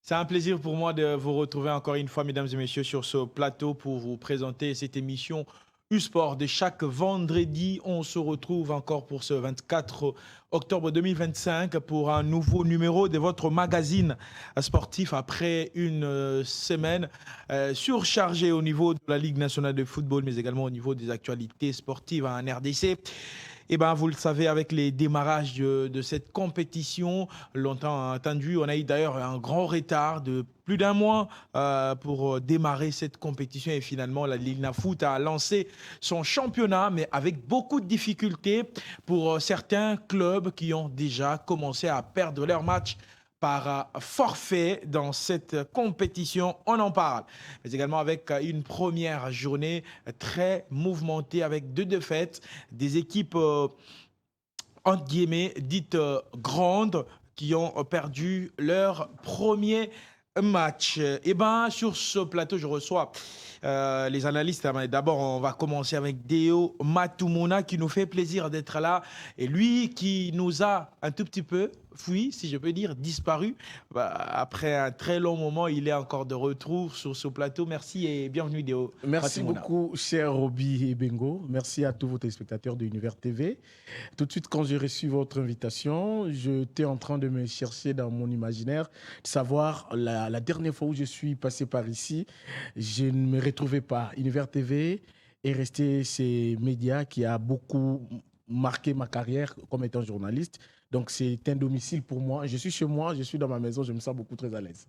C'est un plaisir pour moi de vous retrouver encore une fois, mesdames et messieurs, sur ce plateau pour vous présenter cette émission U-Sport de chaque vendredi. On se retrouve encore pour ce 24 octobre 2025 pour un nouveau numéro de votre magazine sportif après une semaine surchargée au niveau de la Ligue nationale de football, mais également au niveau des actualités sportives en RDC. Eh ben, vous le savez, avec les démarrages de cette compétition, longtemps attendu, on a eu d'ailleurs un grand retard de plus d'un mois pour démarrer cette compétition. Et finalement, la Ligue Foot a lancé son championnat, mais avec beaucoup de difficultés pour certains clubs qui ont déjà commencé à perdre leur match par forfait dans cette compétition. On en parle. Mais également avec une première journée très mouvementée avec deux défaites, des équipes entre guillemets dites grandes qui ont perdu leur premier match. Et ben sur ce plateau, je reçois les analystes. D'abord, on va commencer avec Deo Matumuna qui nous fait plaisir d'être là. Et lui qui nous a un tout petit peu fui, si je peux dire, disparu. Bah, après un très long moment, il est encore de retour sur ce plateau. Merci et bienvenue Deo Merci Matumuna. beaucoup, cher Roby et Bengo. Merci à tous vos téléspectateurs de Univers TV. Tout de suite, quand j'ai reçu votre invitation, j'étais en train de me chercher dans mon imaginaire, de savoir la dernière fois où je suis passé par ici, je ne me retrouvais pas. Univers TV est resté ces médias qui a beaucoup marqué ma carrière comme étant journaliste. Donc, c'est un domicile pour moi. Je suis chez moi, je suis dans ma maison, je me sens beaucoup très à l'aise.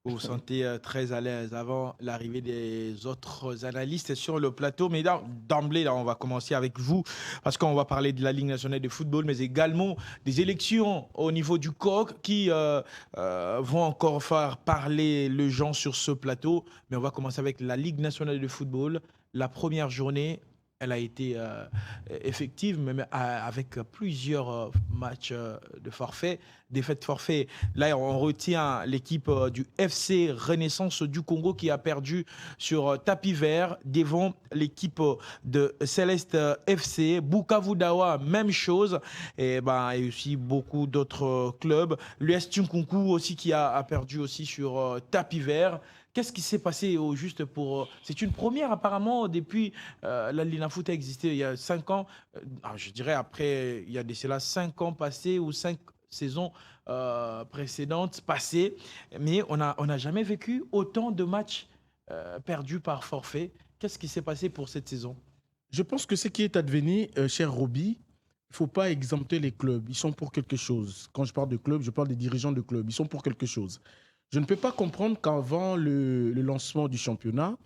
Vous vous sentez très à l'aise avant l'arrivée des autres analystes sur le plateau. Mais d'emblée, là, on va commencer avec vous parce qu'on va parler de la Ligue nationale de football, mais également des élections au niveau du COC qui vont encore faire parler les gens sur ce plateau. Mais on va commencer avec la Ligue nationale de football. La première journée, elle a été effective, même avec plusieurs matchs de forfait, défaites forfait. Là, on retient l'équipe du FC Renaissance du Congo qui a perdu sur tapis vert devant l'équipe de Céleste FC. Bukavu Dawa, même chose. Et, ben, et aussi beaucoup d'autres clubs. L'US Tunkunku aussi qui a perdu aussi sur tapis vert. Qu'est-ce qui s'est passé au juste pour... C'est une première apparemment depuis la Linafoot a existé il y a 5 ans. Je dirais après, il y a de cela 5 ans passés ou 5 saisons précédentes passées. Mais on n'a jamais vécu autant de matchs perdus par forfait. Qu'est-ce qui s'est passé pour cette saison? Je pense que ce qui est advenu, cher Roby, il ne faut pas exempter les clubs. Ils sont pour quelque chose. Quand je parle de clubs, je parle des dirigeants de clubs. Ils sont pour quelque chose. Je ne peux pas comprendre qu'avant le lancement du championnat,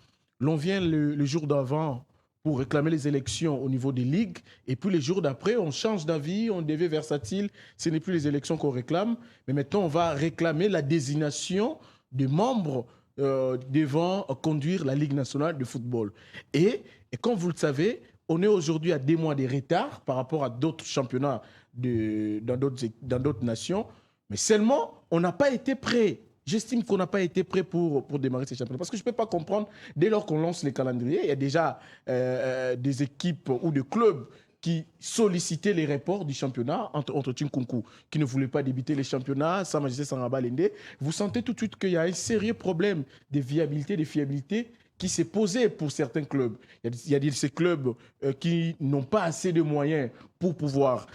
l'on vient le jour d'avant pour réclamer les élections au niveau des ligues, et puis les jours d'après, on change d'avis, on devient versatile. Ce n'est plus les élections qu'on réclame, mais maintenant, on va réclamer la désignation des membres devant conduire la Ligue nationale de football. Et comme vous le savez, on est aujourd'hui à des mois de retard par rapport à d'autres championnats dans d'autres nations, mais seulement, on n'a pas été prêt. J'estime qu'on n'a pas été prêt pour démarrer ces championnats. Parce que je ne peux pas comprendre, dès lors qu'on lance les calendriers, il y a déjà des équipes ou des clubs qui sollicitaient les reports du championnat entre Tinkunku, qui ne voulait pas débuter les championnats, Sa Majesté Sangaba Lende. Vous sentez tout de suite qu'il y a un sérieux problème de viabilité, de fiabilité qui s'est posé pour certains clubs. Il y a ces clubs qui n'ont pas assez de moyens pour pouvoir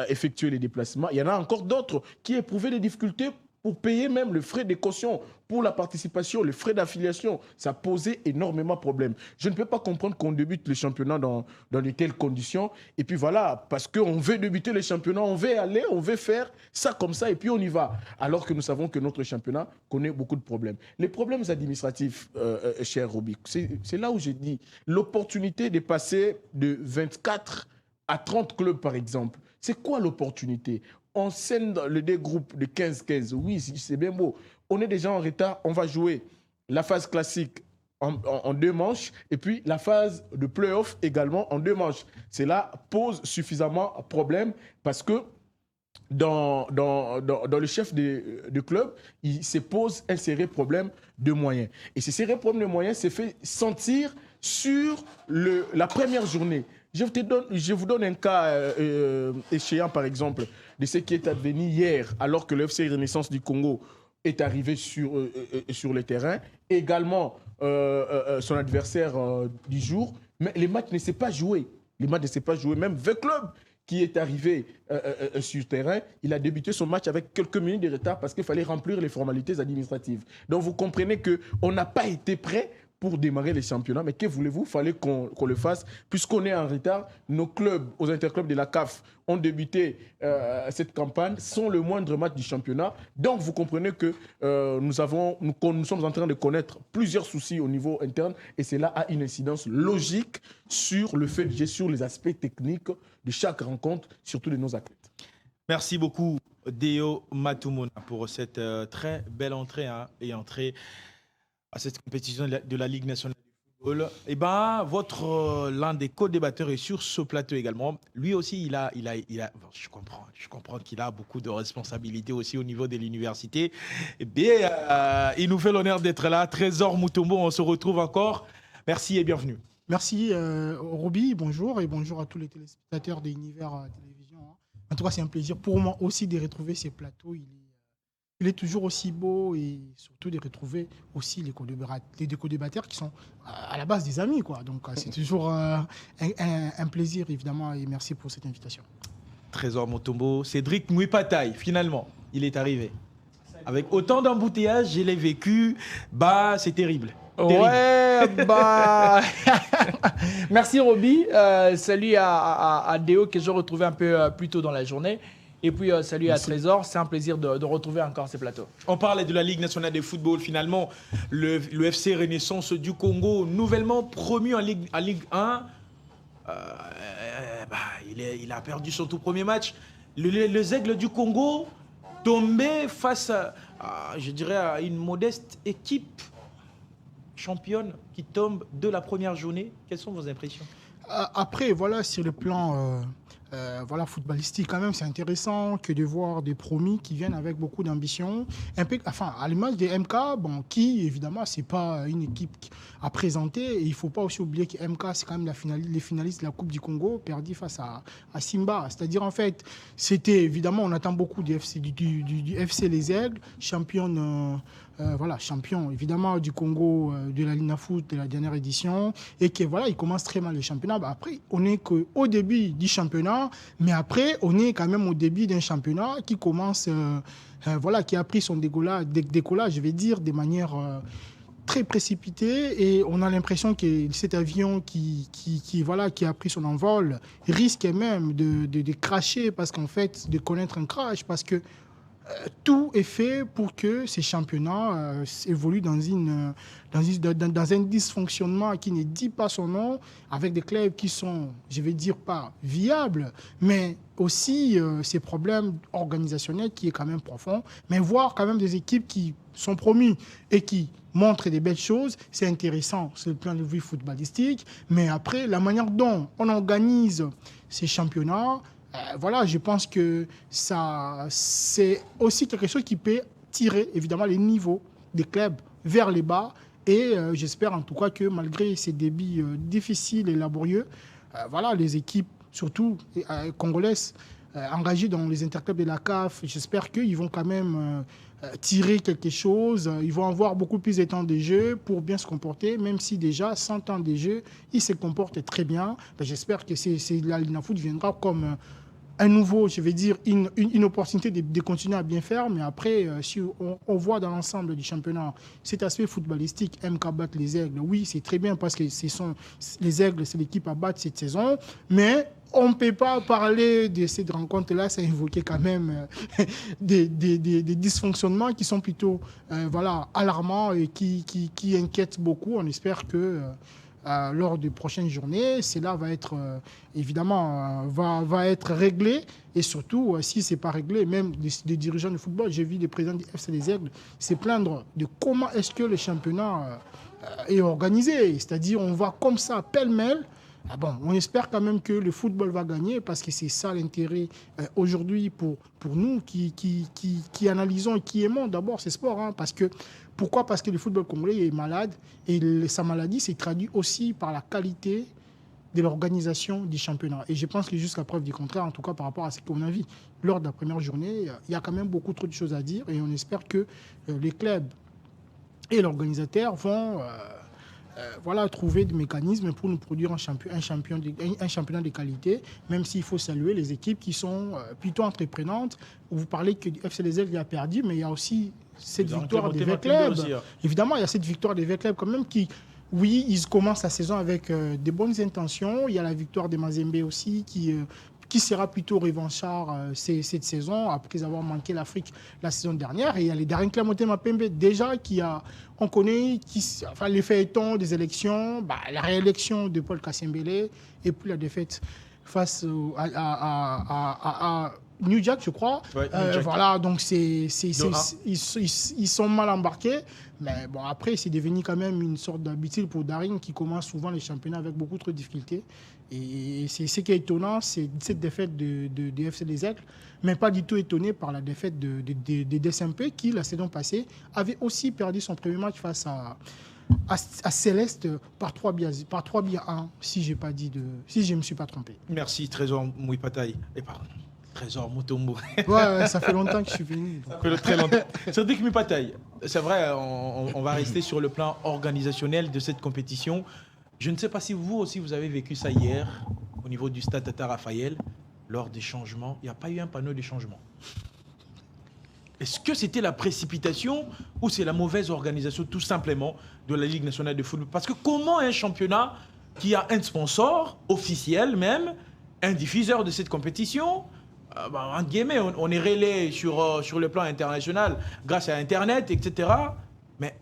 effectuer les déplacements. Il y en a encore d'autres qui éprouvaient des difficultés pour payer même le frais de caution pour la participation, le frais d'affiliation. Ça posait énormément de problèmes. Je ne peux pas comprendre qu'on débute le championnat dans de telles conditions. Et puis voilà, parce qu'on veut débuter le championnat, on veut aller, on veut faire ça comme ça, et puis on y va. Alors que nous savons que notre championnat connaît beaucoup de problèmes. Les problèmes administratifs, cher Roby, c'est là où j'ai dit l'opportunité de passer de 24 à 30 clubs, par exemple. C'est quoi l'opportunité? On scène le deux groupes de 15-15. Oui, c'est bien beau. On est déjà en retard. On va jouer la phase classique en 2 manches et puis la phase de play-off également en 2 manches. Cela pose suffisamment de problème parce que dans le chef de club, il se pose un sérieux problème de moyens. Et ce sérieux problème de moyens s'est fait sentir sur la première journée. Je vous donne un cas échéant, par exemple, de ce qui est advenu hier, alors que le FC Renaissance du Congo est arrivé sur le terrain, également son adversaire du jour, mais les matchs ne s'est pas joué. Les matchs ne s'est pas joué, même The Club qui est arrivé sur le terrain, il a débuté son match avec quelques minutes de retard parce qu'il fallait remplir les formalités administratives. Donc vous comprenez qu'on n'a pas été prêt pour démarrer les championnats, mais que voulez-vous, il fallait qu'on le fasse. Puisqu'on est en retard, nos clubs, aux interclubs de la CAF, ont débuté cette campagne sans le moindre match du championnat. Donc vous comprenez que nous sommes en train de connaître plusieurs soucis au niveau interne, et cela a une incidence logique sur le fait de gérer sur les aspects techniques de chaque rencontre, surtout de nos athlètes. Merci beaucoup, Deo Matumona, pour cette très belle entrée et entrée à cette compétition de la Ligue nationale de football. Et l'un des co-débatteurs est sur ce plateau également. Lui aussi, je comprends qu'il a beaucoup de responsabilités aussi au niveau de l'université. Et bien, il nous fait l'honneur d'être là. Trésor Mutombo, on se retrouve encore. Merci et bienvenue. Merci, Roby. Bonjour et bonjour à tous les téléspectateurs d'Univers Télévision. En tout cas, c'est un plaisir pour moi aussi de retrouver ces plateaux. Il est toujours aussi beau et surtout de retrouver aussi les co-débatteurs qui sont à la base des amis, quoi. Donc, c'est toujours un plaisir, évidemment, et merci pour cette invitation. Trésor Mutombo, Cédric Mouipataï, finalement, il est arrivé. Avec autant d'embouteillages, je l'ai vécu, c'est terrible. Ouais, merci Roby. Salut à Déo que je retrouvais un peu plus tôt dans la journée. Et puis salut à Trésor, c'est un plaisir de retrouver encore ces plateaux. On parlait de la Ligue nationale de football, finalement, le FC Renaissance du Congo, nouvellement promu en Ligue 1, il a perdu son tout premier match. Les Aigles du Congo tombaient face à une modeste équipe championne qui tombe de la première journée. Quelles sont vos impressions? Après, voilà, sur le plan footballistique, quand même, c'est intéressant que de voir des promis qui viennent avec beaucoup d'ambition. À l'image des MK, qui, évidemment, c'est pas une équipe à présenter. Et il ne faut pas aussi oublier que MK, c'est quand même les finalistes de la Coupe du Congo, perdu face à Simba. C'est-à-dire, en fait, c'était, évidemment, on attend beaucoup du FC Les Aigles, champion évidemment du Congo de la Ligue Foot de la dernière édition, et que voilà, il commence très mal le championnat. Après, on n'est qu'au début du championnat, mais après, on est quand même au début d'un championnat qui commence, qui a pris son décollage, je vais dire, de manière très précipitée, et on a l'impression que cet avion qui a pris son envol risque même de crasher, parce qu'en fait, de connaître un crash, parce que tout est fait pour que ces championnats évoluent dans un dysfonctionnement qui ne dit pas son nom, avec des clubs qui sont, je vais dire, pas viables, mais aussi ces problèmes organisationnels qui est quand même profond. Mais voir quand même des équipes qui sont promues et qui montrent des belles choses, c'est intéressant sur le plan de vue footballistique. Mais après, la manière dont on organise ces championnats, je pense que ça, c'est aussi quelque chose qui peut tirer évidemment les niveaux des clubs vers les bas. Et j'espère en tout cas que malgré ces débits difficiles et laborieux, les équipes, surtout congolaises, engagées dans les interclubs de la CAF, j'espère qu'ils vont quand même tirer quelque chose. Ils vont avoir beaucoup plus de temps de jeu pour bien se comporter, même si déjà, sans temps de jeu, ils se comportent très bien. J'espère que la Ligue Foot viendra comme un nouveau, je vais dire, une opportunité de continuer à bien faire. Mais après, si on voit dans l'ensemble du championnat cet aspect footballistique, MK battre les Aigles, oui, c'est très bien parce que les Aigles, c'est l'équipe à battre cette saison. Mais on ne peut pas parler de cette rencontre-là sans évoquer quand même des dysfonctionnements qui sont plutôt alarmants et qui inquiètent beaucoup. On espère que lors des prochaines journées, cela va être évidemment va être réglé, et surtout si c'est pas réglé, même des dirigeants de football, j'ai vu des présidents du FC des Aigles se plaindre de comment est-ce que le championnat est organisé, c'est-à-dire on va comme ça pêle-mêle. On espère quand même que le football va gagner, parce que c'est ça l'intérêt aujourd'hui pour nous qui analysons et qui aimons d'abord ces sports. Pourquoi ? Parce que le football congolais est malade, et sa maladie s'est traduite aussi par la qualité de l'organisation du championnat. Et je pense que jusqu'à preuve du contraire, en tout cas par rapport à ce qu'on a vu lors de la première journée, il y a quand même beaucoup trop de choses à dire et on espère que les clubs et l'organisateur vont trouver des mécanismes pour nous produire un championnat de qualité, même s'il faut saluer les équipes qui sont plutôt entreprenantes. Vous parlez que FC Les Aigles a perdu, mais il y a aussi cette victoire des V-Clubs. Évidemment, il y a cette victoire des V-Clubs quand même qui, oui, ils commencent la saison avec des bonnes intentions. Il y a la victoire des Mazembe aussi qui sera plutôt revanchard cette saison, après avoir manqué l'Afrique la saison dernière. Et il y a les Daring Motema Pembe, déjà, on connaît les feuilletons des élections, la réélection de Paul Kassembele, et puis la défaite face à New Jack, je crois. Ouais, New Jack. Voilà, donc ils sont mal embarqués. Mais bon, après, c'est devenu quand même une sorte d'habitude pour Daring qui commence souvent les championnats avec beaucoup trop de difficultés. Et c'est ce qui est étonnant, c'est cette défaite de FC Les Aigles, mais pas du tout étonné par la défaite de DSMP qui, la saison passée, avait aussi perdu son premier match face à Céleste par 3 buts à 1, si je ne me suis pas trompé. Merci, Trésor Mouipataï. Et pardon. Trésor Mutombo. Ouais, ça fait longtemps que je suis venu. Ça fait très longtemps. Cédric Mouipataï, c'est vrai, on va rester sur le plan organisationnel de cette compétition. Je ne sais pas si vous aussi vous avez vécu ça hier au niveau du stade Tata Raphaël lors des changements. Il n'y a pas eu un panneau de changement. Est-ce que c'était la précipitation ou c'est la mauvaise organisation tout simplement de la Ligue nationale de football? Parce que comment un championnat qui a un sponsor officiel même, un diffuseur de cette compétition, en guillemets, on est relayé sur le plan international grâce à Internet, etc. Mais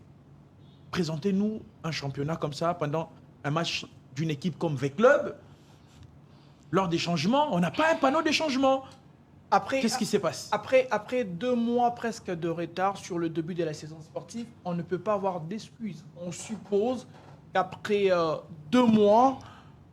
présentez-nous un championnat comme ça pendant un match d'une équipe comme V-Club. Lors des changements, on n'a pas un panneau de changement. Qu'est-ce qui se passe? Après 2 mois presque de retard sur le début de la saison sportive, on ne peut pas avoir d'excuses. On suppose qu'après 2 mois,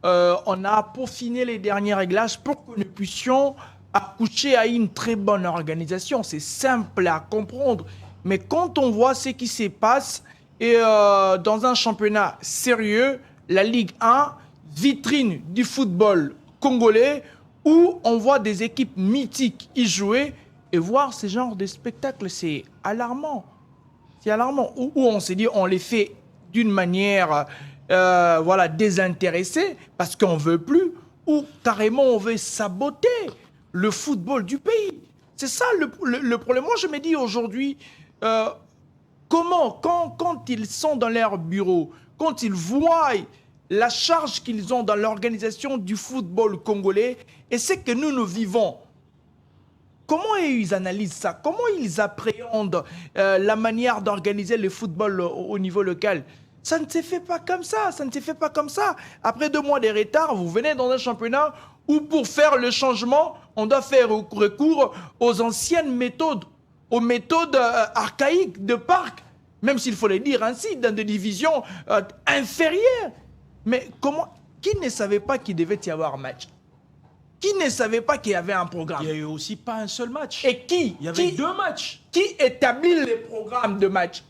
on a peaufiné les derniers réglages pour que nous puissions accoucher à une très bonne organisation. C'est simple à comprendre. Mais quand on voit ce qui se passe, et dans un championnat sérieux, la Ligue 1, vitrine du football congolais, où on voit des équipes mythiques y jouer, et voir ce genre de spectacle, c'est alarmant. C'est alarmant. Où on s'est dit, on les fait d'une manière désintéressée, parce qu'on ne veut plus, ou carrément on veut saboter le football du pays. C'est ça le problème. Moi, je me dis aujourd'hui, comment, quand ils sont dans leur bureau, quand ils voient la charge qu'ils ont dans l'organisation du football congolais et ce que nous vivons, comment ils analysent ça? Comment ils appréhendent la manière d'organiser le football au niveau local? Ça ne se fait pas comme ça, ça ne se fait pas comme ça. Après 2 mois de retard, vous venez dans un championnat où pour faire le changement, on doit faire recours aux anciennes méthodes, aux méthodes archaïques de Parc, même s'il faut le dire ainsi, dans des divisions inférieures. Mais comment? Qui ne savait pas qu'il devait y avoir un match? Qui ne savait pas qu'il y avait un programme? Il n'y a eu aussi pas un seul match. Et qui? Il y avait 2 matchs. Qui établit les programmes de match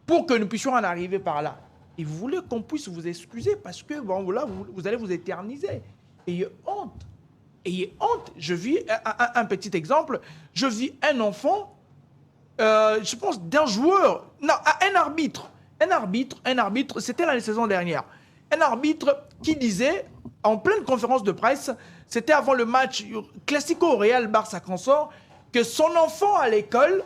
pour que nous puissions en arriver par là? Et vous voulez qu'on puisse vous excuser parce que bon, là, vous allez vous éterniser. Ayez honte. Ayez honte. Je vis un petit exemple. Je vis un enfant, je pense, d'un joueur, non, un arbitre. Un arbitre, c'était la saison dernière. Un arbitre qui disait, en pleine conférence de presse, c'était avant le match Classico Real Barça consort, que son enfant à l'école,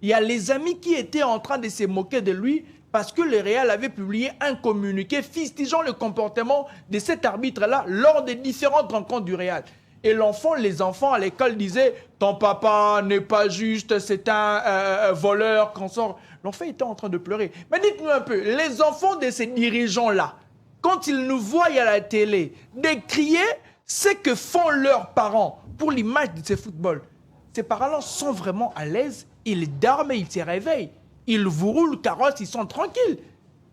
il y a les amis qui étaient en train de se moquer de lui parce que le Real avait publié un communiqué fustigeant le comportement de cet arbitre-là lors des différentes rencontres du Real. Et les enfants à l'école disaient « Ton papa n'est pas juste, c'est un voleur, consort. » L'enfant était en train de pleurer. Mais dites-nous un peu, les enfants de ces dirigeants-là, quand ils nous voient à la télé décrier ce que font leurs parents pour l'image de ce football, ces parents-là sont vraiment à l'aise, ils dorment et ils se réveillent. Ils vous roulent carrosse, ils sont tranquilles.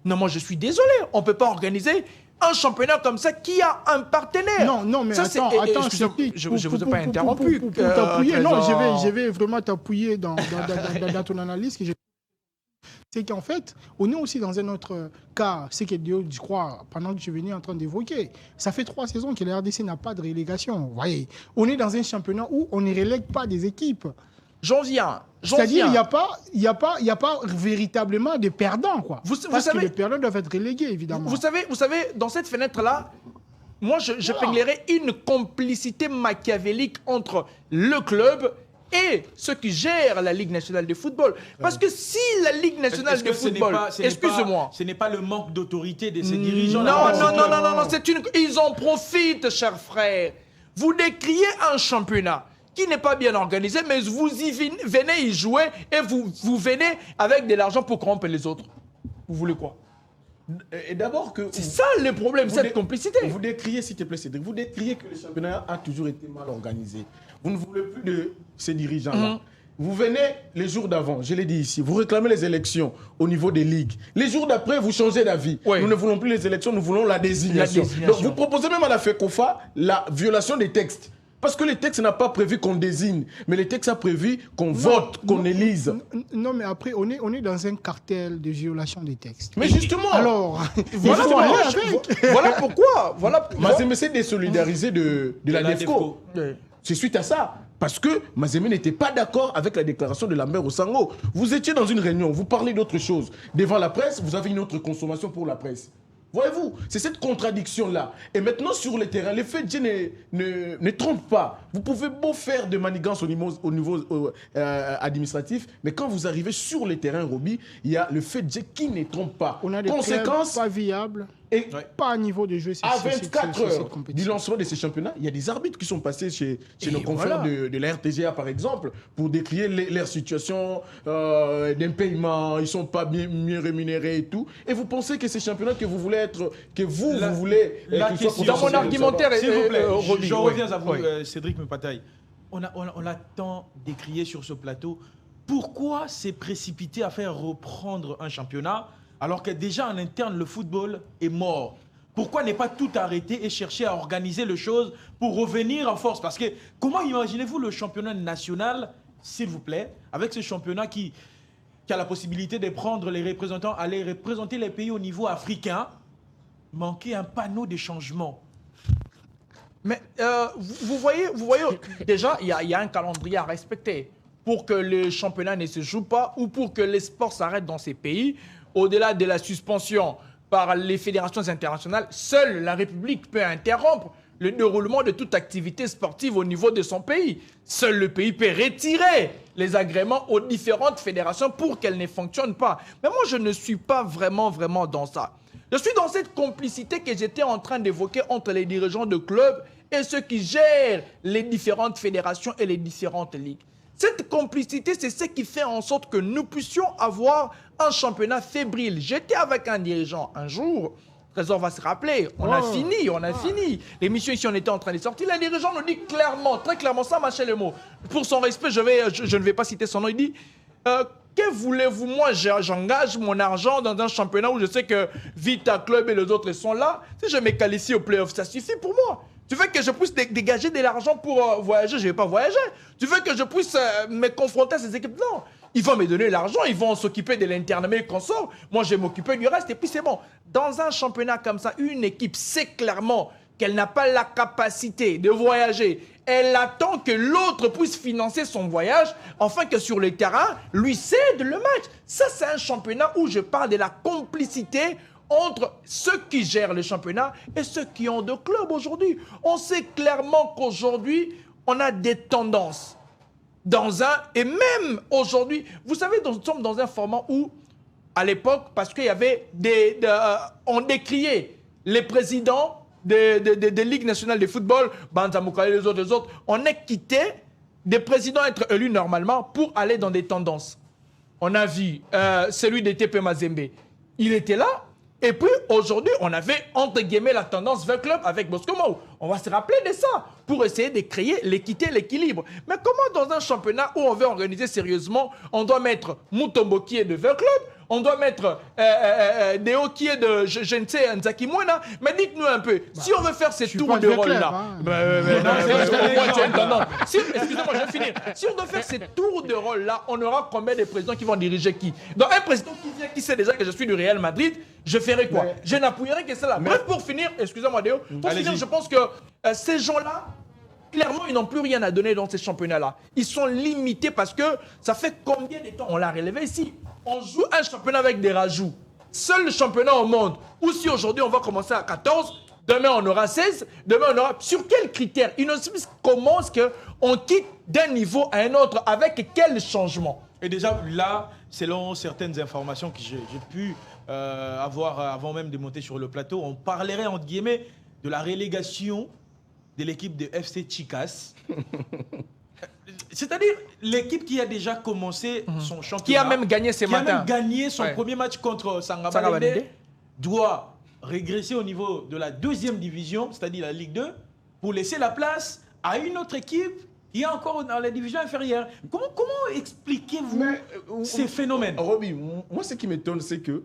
Non, moi je suis désolé, on ne peut pas organiser un championnat comme ça qui a un partenaire. Non, mais ça, attends, je ne vous ai pas interrompu. Pour t'appuyer, non, je vais vraiment t'appuyer dans ton analyse. c'est qu'en fait, on est aussi dans un autre cas, c'est que je crois, pendant que je venais en train d'évoquer, ça fait 3 saisons que la RDC n'a pas de relégation. Vous voyez, on est dans un championnat où on ne relègue pas des équipes. J'en viens. C'est-à-dire qu'il n'y a pas véritablement de perdants, quoi. Parce que les perdants doivent être relégués, évidemment. Vous savez, dans cette fenêtre-là, moi, je peignlerais une complicité machiavélique entre le club et ceux qui gèrent la Ligue nationale de football. Parce que si la Ligue nationale de football... Excusez-moi. Ce n'est pas le manque d'autorité de ces dirigeants. Non, ils en profitent, chers frères. Vous décriez un championnat qui n'est pas bien organisé, mais vous venez y jouer et vous venez avec de l'argent pour corrompre les autres. Vous voulez quoi? Et d'abord que... C'est ça le problème, cette complicité. Vous décriez, s'il te plaît, Cédric, vous décriez que le championnat a toujours été mal organisé. Vous ne voulez plus de ces dirigeants-là. Vous venez les jours d'avant, je l'ai dit ici, vous réclamez les élections au niveau des ligues. Les jours d'après, vous changez d'avis. Oui. Nous ne voulons plus les élections, nous voulons la désignation. Donc vous proposez même à la FECOFA la violation des textes. Parce que les textes n'ont pas prévu qu'on désigne, mais les textes ont prévu qu'on vote, qu'on élise. Non, mais après, on est dans un cartel de violation des textes. Mais justement, alors, voilà pourquoi. Mazembe s'est désolidarisé de la DEFCO. C'est suite à ça. Parce que Mazembe n'était pas d'accord avec la déclaration de Lambert Osango. Vous étiez dans une réunion, vous parlez d'autre chose. Devant la presse, vous avez une autre consommation pour la presse. Voyez-vous, c'est cette contradiction-là. Et maintenant, sur le terrain, les faits ne trompent pas. Vous pouvez beau faire de manigance au niveau administratif, mais quand vous arrivez sur le terrain, Roby, il y a le fait qui ne trompe pas. On a des conséquences pas viables. Et pas à niveau de jeu. À 24 heures du lancement de ces championnats, il y a des arbitres qui sont passés chez nos confrères de la RTGA, par exemple, pour décrier leur situation d'impayement. Ils ne sont pas mieux rémunérés et tout. Et vous pensez que ces championnats que vous voulez être, vous voulez... Dans mon argumentaire, s'il vous plaît, je reviens à vous, Cédric Mpataï. On a tant décrié sur ce plateau. Pourquoi s'est précipité à faire reprendre un championnat alors que déjà en interne, le football est mort? Pourquoi ne pas tout arrêter et chercher à organiser les choses pour revenir en force? Parce que comment imaginez-vous le championnat national, s'il vous plaît, avec ce championnat qui a la possibilité de prendre les représentants, aller représenter les pays au niveau africain, manquer un panneau de changement? Mais vous voyez, déjà, il y a un calendrier à respecter. Pour que le championnat ne se joue pas ou pour que les sports s'arrêtent dans ces pays, au-delà de la suspension par les fédérations internationales, seule la République peut interrompre le déroulement de toute activité sportive au niveau de son pays. Seul le pays peut retirer les agréments aux différentes fédérations pour qu'elles ne fonctionnent pas. Mais moi, je ne suis pas vraiment dans ça. Je suis dans cette complicité que j'étais en train d'évoquer entre les dirigeants de clubs et ceux qui gèrent les différentes fédérations et les différentes ligues. Cette complicité, c'est ce qui fait en sorte que nous puissions avoir un championnat fébrile. J'étais avec un dirigeant un jour, Trésor va se rappeler, on a fini. L'émission ici, on était en train de sortir. Le dirigeant nous dit clairement, très clairement, sans mâcher les mots. Pour son respect, je ne vais pas citer son nom, il dit que voulez-vous? Moi, j'engage mon argent dans un championnat où je sais que Vita Club et les autres sont là. Si je me qualifie au playoff, ça suffit pour moi. Tu veux que je puisse dégager de l'argent pour voyager? Je ne vais pas voyager. Tu veux que je puisse me confronter à ces équipes? Non. Ils vont me donner l'argent, ils vont s'occuper de l'internement qu'on sort. Moi, je vais m'occuper du reste et puis c'est bon. Dans un championnat comme ça, une équipe sait clairement qu'elle n'a pas la capacité de voyager. Elle attend que l'autre puisse financer son voyage, afin que sur le terrain, lui cède le match. Ça, c'est un championnat où je parle de la complicité entre ceux qui gèrent le championnat et ceux qui ont de clubs aujourd'hui. On sait clairement qu'aujourd'hui, on a des tendances. Et même aujourd'hui, vous savez, nous sommes dans un format où, à l'époque, parce qu'il y avait on décriait les présidents des ligues nationales de football, Banza Moukale, les autres, on est quitté des présidents être élus normalement pour aller dans des tendances. On a vu celui de TP Mazembe. Il était là. Et puis, aujourd'hui, on avait, entre guillemets, la tendance vers club avec Bosco Mao. On va se rappeler de ça pour essayer de créer l'équité, l'équilibre. Mais comment, dans un championnat où on veut organiser sérieusement, on doit mettre Mutombo qui est de vers club, on doit mettre Deo qui est de, je ne sais, Nzaki Mouena. Mais dites-nous un peu, si on veut faire ces tours de rôle-là... Excusez-moi, je vais finir. Si on doit faire ces tours de rôle-là, on aura combien de présidents qui vont diriger qui? Donc un président qui vient, qui sait déjà que je suis du Real Madrid, je ferai quoi? Je n'appuierai que cela. Bref, pour finir, excusez-moi Déo, pour finir, je pense que ces gens-là, clairement, ils n'ont plus rien à donner dans ces championnats-là. Ils sont limités parce que ça fait combien de temps on l'a relevé ici? On joue un championnat avec des rajouts. Seul le championnat au monde. Ou si aujourd'hui on va commencer à 14, demain on aura 16, demain on aura... Sur quels critères? Ils ne savent comment est-ce qu'on quitte d'un niveau à un autre, avec quel changement? Et déjà là, selon certaines informations que j'ai pu avoir avant même de monter sur le plateau, on parlerait entre guillemets de la relégation de l'équipe de FC Chicas. C'est-à-dire l'équipe qui a déjà commencé son championnat. Qui a même gagné ce matin. Qui a même gagné son premier match contre Sangabalende. Doit régresser au niveau de la deuxième division, c'est-à-dire la Ligue 2, pour laisser la place à une autre équipe qui est encore dans la division inférieure. Comment expliquez-vous ces phénomènes? Roby, moi ce qui m'étonne, c'est que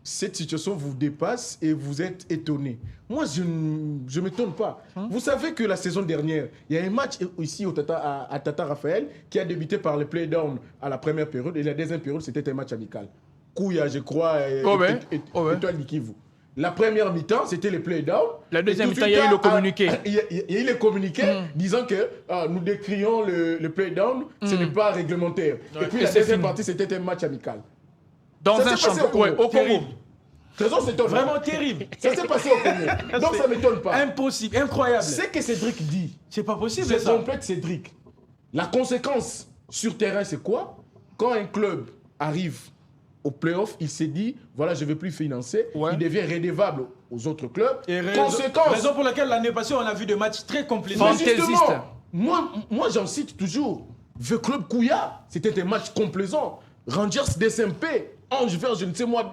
cette situation vous dépasse et vous êtes étonné. Moi, je ne m'étonne pas. Vous savez que la saison dernière, il y a un match ici à Tata Raphaël qui a débuté par le play-down à la première période et la deuxième période, c'était un match amical. Kouya, je crois, et toi, Likivu. La première mi-temps, c'était le play-down. La deuxième mi-temps, il y a eu le communiqué. Il y a eu le communiqué disant que nous décrions le play-down, ce n'est pas réglementaire. Et puis la deuxième partie, c'était un match amical. Dans un championnat au Congo. Trésor, c'est vraiment terrible. Ça s'est passé au Congo. Donc ça ne m'étonne pas. Impossible, incroyable. Ce que Cédric dit, c'est pas possible. C'est complète Cédric. La conséquence sur terrain, c'est quoi? Quand un club arrive au play-off, il s'est dit, voilà, je ne vais plus financer. Il devient redevable aux autres clubs. Et raison pour laquelle l'année passée, on a vu des matchs très complets. Moi, j'en cite toujours. Le club Kouya, c'était un match complaisant. Rangers DSMP, Ange Vert, je ne sais moi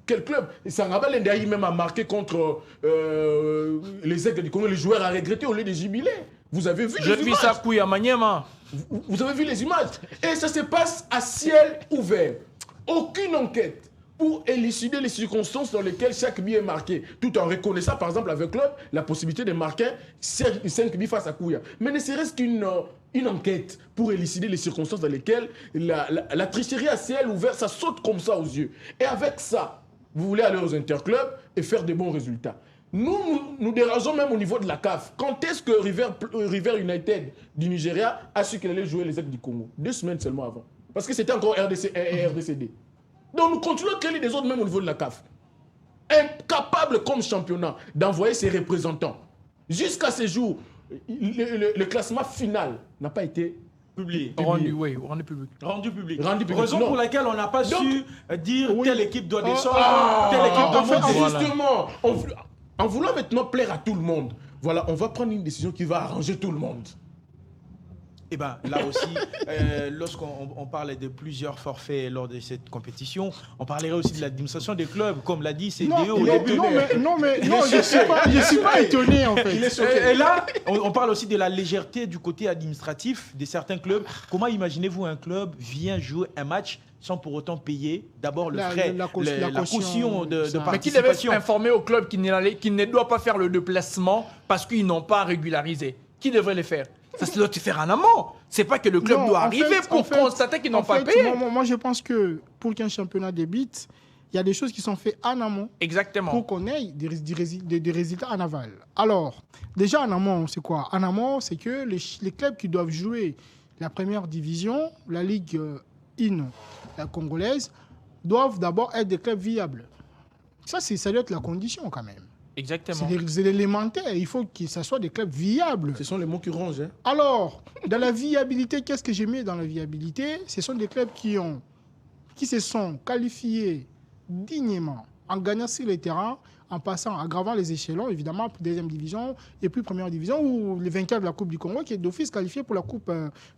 quel club. Sangaba Lendaï même a marqué contre les Aigles du Congo. Les joueurs a regretté au lieu de jubiler. Vous avez vu les images? Je vis ça Kouya Maniema. Vous avez vu les images? Et ça se passe à ciel ouvert. Aucune enquête pour élucider les circonstances dans lesquelles chaque billet est marqué, tout en reconnaissant par exemple avec club la possibilité de marquer 5 billets face à Kouya. Mais ne serait-ce qu'une enquête pour élucider les circonstances dans lesquelles la tricherie à ciel ouvert, ça saute comme ça aux yeux. Et avec ça, vous voulez aller aux interclubs et faire des bons résultats. Nous dérangeons même au niveau de la CAF. Quand est-ce que River United du Nigeria a su qu'elle allait jouer les Aigles du Congo? 2 semaines seulement avant. Parce que c'était encore RDCD. Donc nous continuons à créer des autres même au niveau de la CAF. Incapable comme championnat d'envoyer ses représentants. Jusqu'à ce jour, le classement final n'a pas été publié. Rendu public. Raison pour laquelle on n'a pas su dire telle équipe doit descendre, telle équipe doit monter. Justement, en voulant maintenant plaire à tout le monde, voilà, on va prendre une décision qui va arranger tout le monde. Et bien là aussi, lorsqu'on parlait de plusieurs forfaits lors de cette compétition, on parlerait aussi de l'administration des clubs, comme l'a dit CDO au début. Non, je ne suis pas étonné en fait. Et là, on parle aussi de la légèreté du côté administratif de certains clubs. Comment imaginez-vous un club vient jouer un match sans pour autant payer d'abord le frais, la caution de participation? Mais qui devait informer au club qu'il ne doit pas faire le déplacement parce qu'ils n'ont pas régularisé? Qui devrait le faire? Ça se doit se faire en amont. C'est pas que le club doit arriver pour constater qu'ils n'ont pas payé. Moi, je pense que pour qu'un championnat débute, il y a des choses qui sont faites en amont. Exactement. Pour qu'on ait des résultats en aval. Alors, déjà en amont, c'est quoi? En amont, c'est que les clubs qui doivent jouer la première division, la Ligue 1 congolaise, doivent d'abord être des clubs viables. Ça doit être la condition quand même. Exactement. C'est l'élémentaire. Il faut que ce soit des clubs viables. Ce sont les mots qui rongent. Alors, dans la viabilité, qu'est-ce que j'ai mis dans la viabilité? Ce sont des clubs qui se sont qualifiés dignement en gagnant sur les terrains, en passant, en gravant les échelons, évidemment, pour deuxième division et puis première division, ou le vainqueur de la Coupe du Congo qui est d'office qualifié pour la Coupe,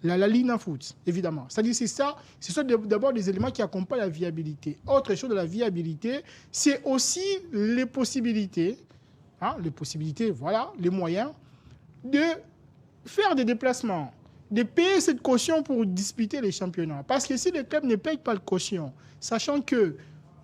la Ligue en foot, évidemment. C'est-à-dire, c'est ça, ce sont d'abord des éléments qui accompagnent la viabilité. Autre chose de la viabilité, c'est aussi les possibilités, voilà, les moyens de faire des déplacements, de payer cette caution pour disputer les championnats. Parce que si les clubs ne payent pas le caution, sachant que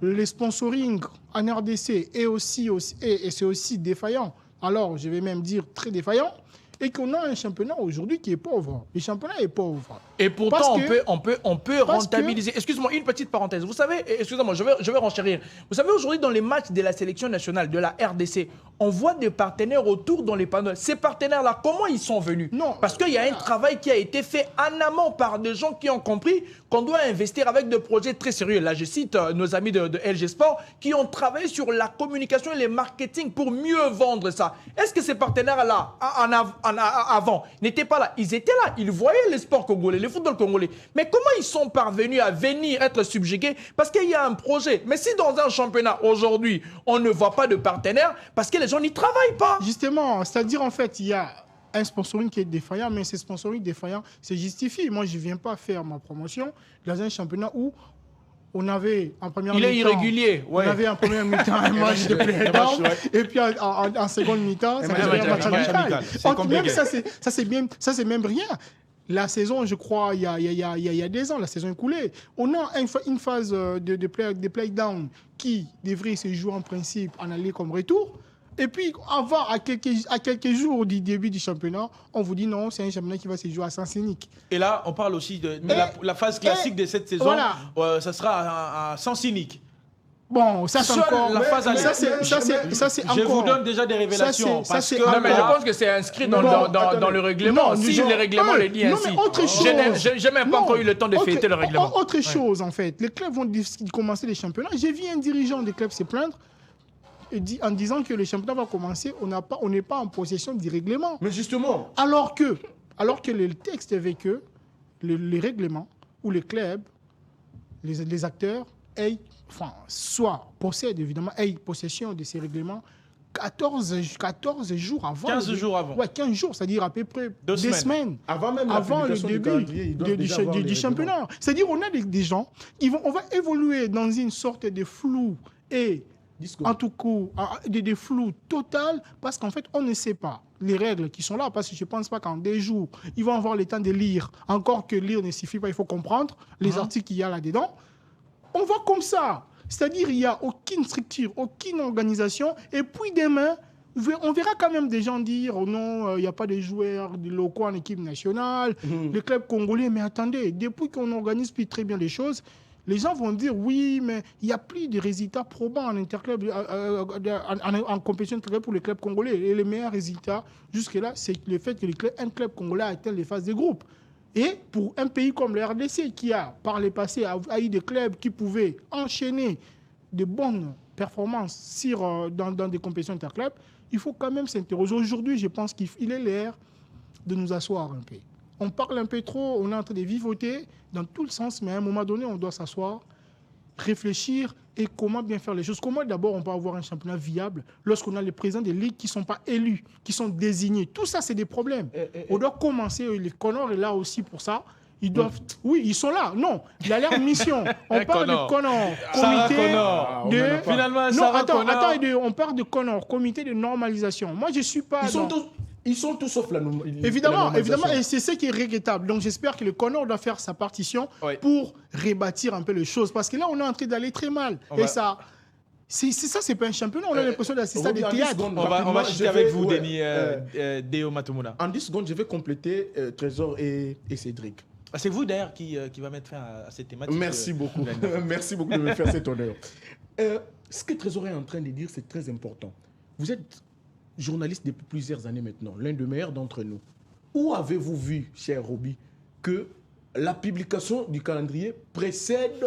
le sponsoring en RDC c'est aussi défaillant, alors je vais même dire très défaillant, et qu'on a un championnat aujourd'hui qui est pauvre. Le championnat est pauvre. Et pourtant, on peut rentabiliser. Excuse-moi, une petite parenthèse. Vous savez, excusez-moi, je vais renchérir. Vous savez, aujourd'hui, dans les matchs de la sélection nationale, de la RDC, on voit des partenaires autour dans les panneaux. Ces partenaires-là, comment ils sont venus? Non. Parce qu'il y a un travail qui a été fait en amont par des gens qui ont compris qu'on doit investir avec des projets très sérieux. Là, je cite nos amis de LG Sport qui ont travaillé sur la communication et le marketing pour mieux vendre ça. Est-ce que ces partenaires-là, avant, n'étaient pas là? Ils étaient là, ils voyaient le sport congolais, le football congolais. Mais comment ils sont parvenus à venir être subjugués? Parce qu'il y a un projet. Mais si dans un championnat, aujourd'hui, on ne voit pas de partenaires, parce que les gens n'y travaillent pas. Justement, c'est-à-dire en fait, il y a un sponsoring qui est défaillant, mais ce sponsoring défaillant se justifie. Moi, je ne viens pas faire ma promotion dans un championnat où on avait en première mi-temps... Il est irrégulier, ouais. On avait en première mi-temps un match de play-down, et puis en seconde mi-temps, ça devient un match amical. Même ça, c'est même rien. La saison, je crois, il y a 2 ans, la saison écoulée, on a une phase de play-down qui devrait se jouer en principe en aller comme retour. Et puis, à quelques jours du début du championnat, on vous dit non, c'est un championnat qui va se jouer à sens unique. Et là, on parle aussi de la phase classique de cette saison. Voilà. Ça sera à sens unique. Bon, ça c'est encore... La phase ça c'est encore... Je vous donne déjà des révélations. Non, mais je pense que c'est inscrit dans le règlement. Si le règlement le dit ainsi. Je n'ai même pas encore eu le temps de fêter le règlement. Autre chose, en fait. Les clubs vont commencer les championnats. J'ai vu un dirigeant des clubs se plaindre en disant que le championnat va commencer, on n'est pas en possession du règlement. Mais justement... Alors que le texte veut que les règlements ou les clubs, les acteurs, possèdent évidemment, aient possession de ces règlements 14 jours avant. 15 jours avant. Ouais, 15 jours, c'est-à-dire à peu près 2 semaines. Avant même le début du championnat. C'est-à-dire on a des gens, on va évoluer dans une sorte de flou et en tout cas, des flous total parce qu'en fait, on ne sait pas les règles qui sont là parce que je ne pense pas qu'en 2 jours, ils vont avoir le temps de lire. Encore que lire ne suffit pas, il faut comprendre les articles qu'il y a là-dedans. On va comme ça. C'est-à-dire il n'y a aucune structure, aucune organisation. Et puis demain, on verra quand même des gens dire oh non, il n'y a pas de joueurs locaux en équipe nationale, le club congolais. Mais attendez, depuis qu'on organise plus très bien les choses, les gens vont dire oui, mais il n'y a plus de résultats probants en interclub, en compétition interclub pour les clubs congolais. Et les meilleurs résultats jusque-là, c'est le fait que un club congolais a atteint les phases de groupe. Et pour un pays comme le RDC, qui a, par le passé, a eu des clubs qui pouvaient enchaîner de bonnes performances dans des compétitions interclubs, il faut quand même s'interroger. Aujourd'hui, je pense qu'il est l'heure de nous asseoir un peu. On parle un peu trop, on est en train de vivoter dans tout le sens, mais à un moment donné, on doit s'asseoir, réfléchir et comment bien faire les choses. Comment d'abord on peut avoir un championnat viable lorsqu'on a les présidents des ligues qui ne sont pas élus, qui sont désignés. Tout ça, c'est des problèmes. On doit commencer, les Connors est là aussi pour ça. Ils doivent... Oui, ils sont là. Non, il y a leur mission. On parle de Connors, comité de... Finalement, non, attends, on parle de Connors, comité de normalisation. Moi, je ne suis pas... Ils sont tous sauf la normalisation. Évidemment, et c'est ce qui est regrettable. Donc j'espère que le Connor doit faire sa partition pour rebâtir un peu les choses. Parce que là, on est en train d'aller très mal. C'est pas un championnat. On a l'impression d'assister à des théâtres. On va chuter avec vous, Denis Deo Matumuna. En 10 secondes, je vais compléter Trésor et Cédric. C'est vous d'ailleurs qui va mettre fin à cette thématique. Merci beaucoup. Merci beaucoup de me faire cet honneur. Ce que Trésor est en train de dire, c'est très important. Vous êtes journaliste depuis plusieurs années maintenant, l'un des meilleurs d'entre nous. Où avez-vous vu, cher Roby, que la publication du calendrier précède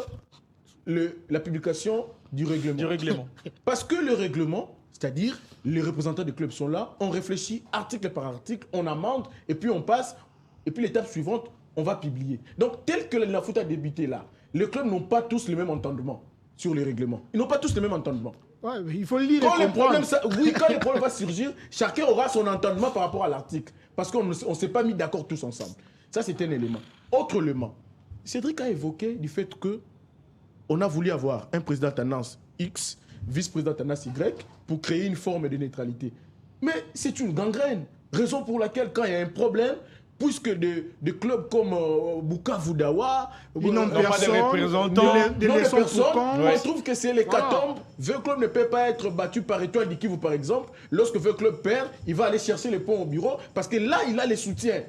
la publication du règlement? Parce que le règlement, c'est-à-dire les représentants des clubs sont là, on réfléchit article par article, on amende, et puis on passe, et puis l'étape suivante, on va publier. Donc, tel que la foot a débuté là, les clubs n'ont pas tous le même entendement sur les règlements. Ils n'ont pas tous le même entendement. Ouais, mais il faut le lire. Quand le problème va surgir, chacun aura son entendement par rapport à l'article. Parce qu'on ne s'est pas mis d'accord tous ensemble. Ça, c'est un élément. Autre élément. Cédric a évoqué du fait qu'on a voulu avoir un président tendance X, vice-président tendance Y, pour créer une forme de neutralité. Mais c'est une gangrène. Raison pour laquelle, quand il y a un problème, puisque des clubs comme Bukavu Dawa, Ils n'ont pas de personne, représentants. des non, les leçons personnes, pour quand. moi je trouve que c'est l'hécatombe. Veu Club ne peut pas être battu par Étoile du Kivu, par exemple. Lorsque Veu Club perd, il va aller chercher les points au bureau parce que là, il a les soutiens.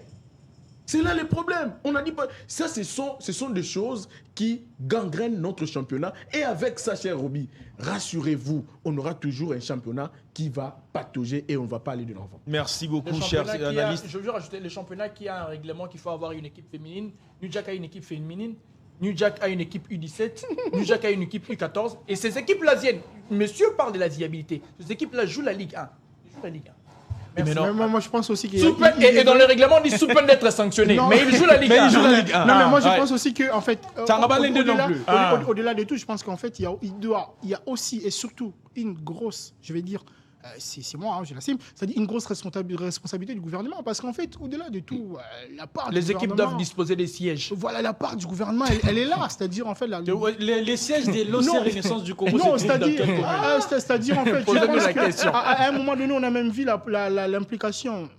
C'est là le problème. On a dit pas. Ça, ce sont des choses qui gangrènent notre championnat. Et avec ça, cher Roby, rassurez-vous, on aura toujours un championnat qui va patauger et on ne va pas aller de l'avant. Merci Le beaucoup, chers championnat qui a- analystes. je veux rajouter le championnat qui a un règlement qu'il faut avoir une équipe féminine. New Jack a une équipe féminine. New Jack a une équipe U17. New Jack a une équipe U14. Et ces équipes-là viennent. Monsieur parle de la viabilité. Ces équipes-là jouent la Ligue 1. Ils jouent la Ligue 1. Merci. Mais non. Moi, je pense aussi qu'il Sous peine- et dans le règlement, on dit sous peine d'être sanctionné. Non. Mais ils jouent la Ligue Mais 1. ils jouent la Ligue 1. Non, mais moi je ouais. pense aussi que en fait, Ça n'a pas les deux non plus. au-delà de tout, je pense qu'en fait, il y a aussi et surtout une grosse, je vais dire, c'est moi, hein, je l'assume, c'est-à-dire une grosse responsabilité du gouvernement, parce qu'en fait, au-delà de tout, la part du Les équipes gouvernement- doivent disposer des sièges. Voilà, la part du gouvernement, elle est là, c'est-à-dire en fait Les sièges de l'OC Non. Renaissance du Congo, non, c'est dans quelle commune c'est-à-dire en fait, je Posez-nous pense la que question. à un moment donné, on a même vu l'implication.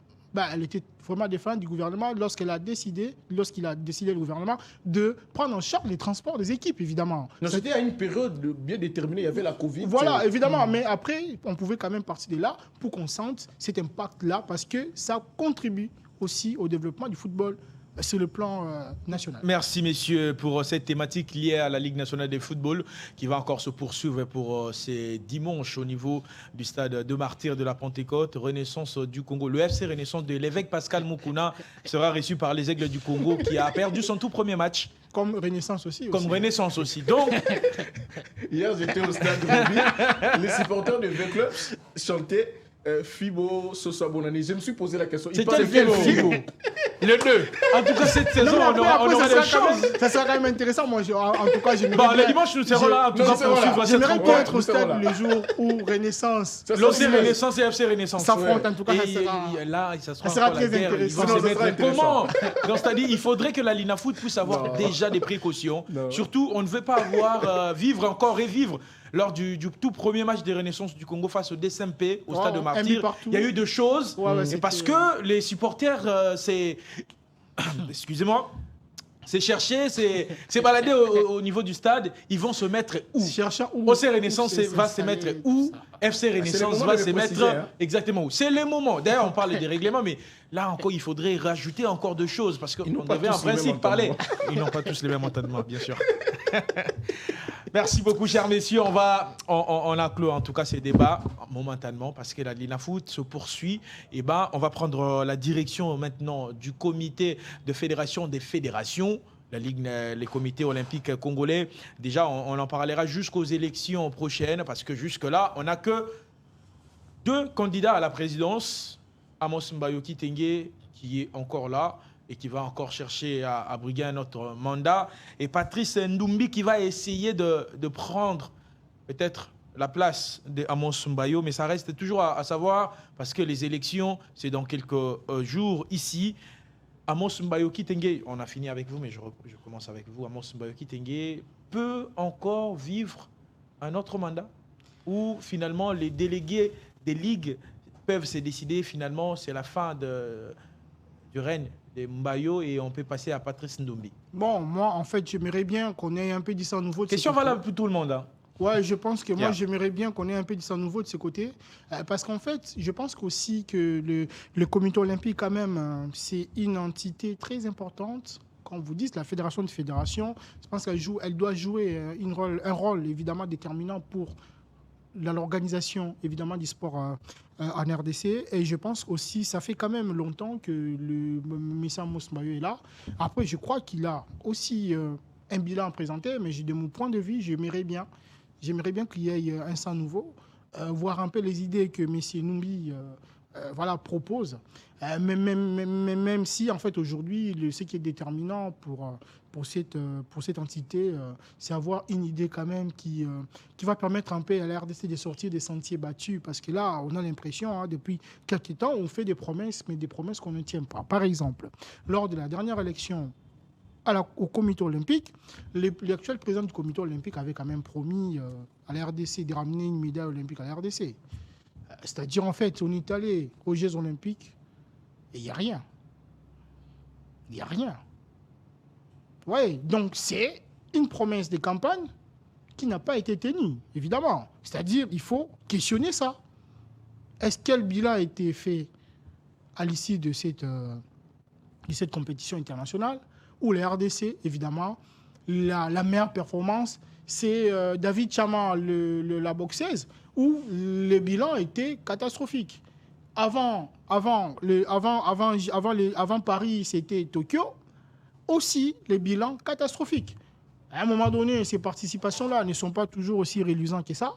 Elle était vraiment défendue du gouvernement lorsqu'il a décidé, le gouvernement, de prendre en charge les transports des équipes, évidemment. Non, c'était à une période bien déterminée. Il y avait la Covid. Voilà, évidemment, mais après, on pouvait quand même partir de là pour qu'on sente cet impact-là, parce que ça contribue aussi au développement du football sur le plan national. Merci, messieurs, pour cette thématique liée à la Ligue nationale de football qui va encore se poursuivre pour ces dimanches au niveau du stade de Martyrs de la Pentecôte. Renaissance du Congo. Le FC Renaissance de l'évêque Pascal Mukuna sera reçu par les Aigles du Congo qui a perdu son tout premier match. Comme Renaissance aussi. Comme Renaissance aussi. Donc, Hier, j'étais au stade Ruby. Les supporters de V Club chantaient Fibo, Sosa Bonani. Je me suis posé la question. C'est parlent quel de Fibo Le 2. en tout cas, cette saison, Non, mais on après, aura ça des sera quand choses. même- ça sera quand même intéressant. Moi, en tout cas, j'aimerais Bon, bien- le dimanche, nous serons là en tout Non, cas c'est pour voilà. suivre cette J'aimerais bien rencontre. être au stade Voilà. le jour où Renaissance Ça, L'OC c'est- Renaissance et FC Renaissance. s'affrontent. En tout cas, ça Et sera... là, ça sera, ça sera encore la très guerre. Ils intéressant. vont Non, se ça sera mettre. Comment intéressant. Donc, c'est-à-dire, il faudrait que la Linafoot puisse avoir Non. déjà des précautions. Non. Surtout, on ne veut pas avoir vivre encore et vivre. Lors du tout premier match des Renaissances du Congo face au DSMP, au stade de un but Martyrs, partout. il y a eu deux choses. Ouais, C'est c'était- parce que les supporters, excusez-moi, c'est chercher, c'est balader au niveau du stade. Ils vont se mettre où Cherchant où OC Renaissance où va se mettre où FC Renaissance moment va de se le mettre préciser, hein. exactement où. C'est le moment. D'ailleurs, on parle des règlements, mais là encore, il faudrait rajouter encore deux choses parce qu'on Ils n'ont pas devait en tous le même principe parler. entendement. Ils n'ont pas tous le même entendement, bien sûr. Merci beaucoup, chers messieurs. On a clos en tout cas ces débats momentanément parce que la Linafoot se poursuit. Et ben, on va prendre la direction maintenant du comité de fédération des fédérations. La Ligue, les comités olympiques congolais. Déjà, on en parlera jusqu'aux élections prochaines parce que jusque-là, on n'a que deux candidats à la présidence. Amos Mbayoki Tengue, qui est encore là et qui va encore chercher à briguer un autre mandat. Et Patrice Ndumbi qui va essayer de prendre peut-être la place d'Amos Mbayo. Mais ça reste toujours à savoir parce que les élections, c'est dans quelques jours ici. Amos Mbayoki Tengue, on a fini avec vous, mais je commence avec vous. Amos Mbayoki Tengue peut encore vivre un autre mandat ou finalement les délégués des ligues peuvent se décider finalement c'est la fin du règne de Mbayo et on peut passer à Patrice Ndumbi. Bon, moi, en fait, j'aimerais bien qu'on ait un peu du sang nouveau de Question ce côté. valable pour tout le monde. Hein. Ouais, je pense que moi, Yeah. j'aimerais bien qu'on ait un peu du sang nouveau de ce côté. Parce qu'en fait, je pense qu'aussi que le comité olympique, quand même, c'est une entité très importante. Quand vous dites la fédération de fédération, je pense qu'elle doit jouer un rôle évidemment déterminant pour l'organisation évidemment du sport en RDC. Et je pense aussi, ça fait quand même longtemps que le M. Amos Mbayo est là. Après, je crois qu'il a aussi un bilan à présenter, mais de mon point de vue, j'aimerais bien qu'il y ait un sang nouveau, voir un peu les idées que M. Numbi propose. Même si, en fait, aujourd'hui, ce qui est déterminant pour cette entité, c'est avoir une idée quand même qui va permettre un peu à la RDC de sortir des sentiers battus. Parce que là, on a l'impression, depuis quelques temps, on fait des promesses, mais des promesses qu'on ne tient pas. Par exemple, lors de la dernière élection au comité olympique, l'actuel président du comité olympique avait quand même promis à la RDC de ramener une médaille olympique à la RDC. C'est-à-dire, en fait, on est allé aux Jeux olympiques et il n'y a rien. Il n'y a rien. Oui, donc c'est une promesse de campagne qui n'a pas été tenue, évidemment. C'est-à-dire, il faut questionner ça. Est-ce quel bilan a été fait à l'issue de cette compétition internationale où la RDC, évidemment, la meilleure performance, c'est David Chama, la boxeuse, où le bilan était catastrophique. Avant Paris, c'était Tokyo, aussi les bilans catastrophiques. À un moment donné, ces participations-là ne sont pas toujours aussi reluisantes que ça.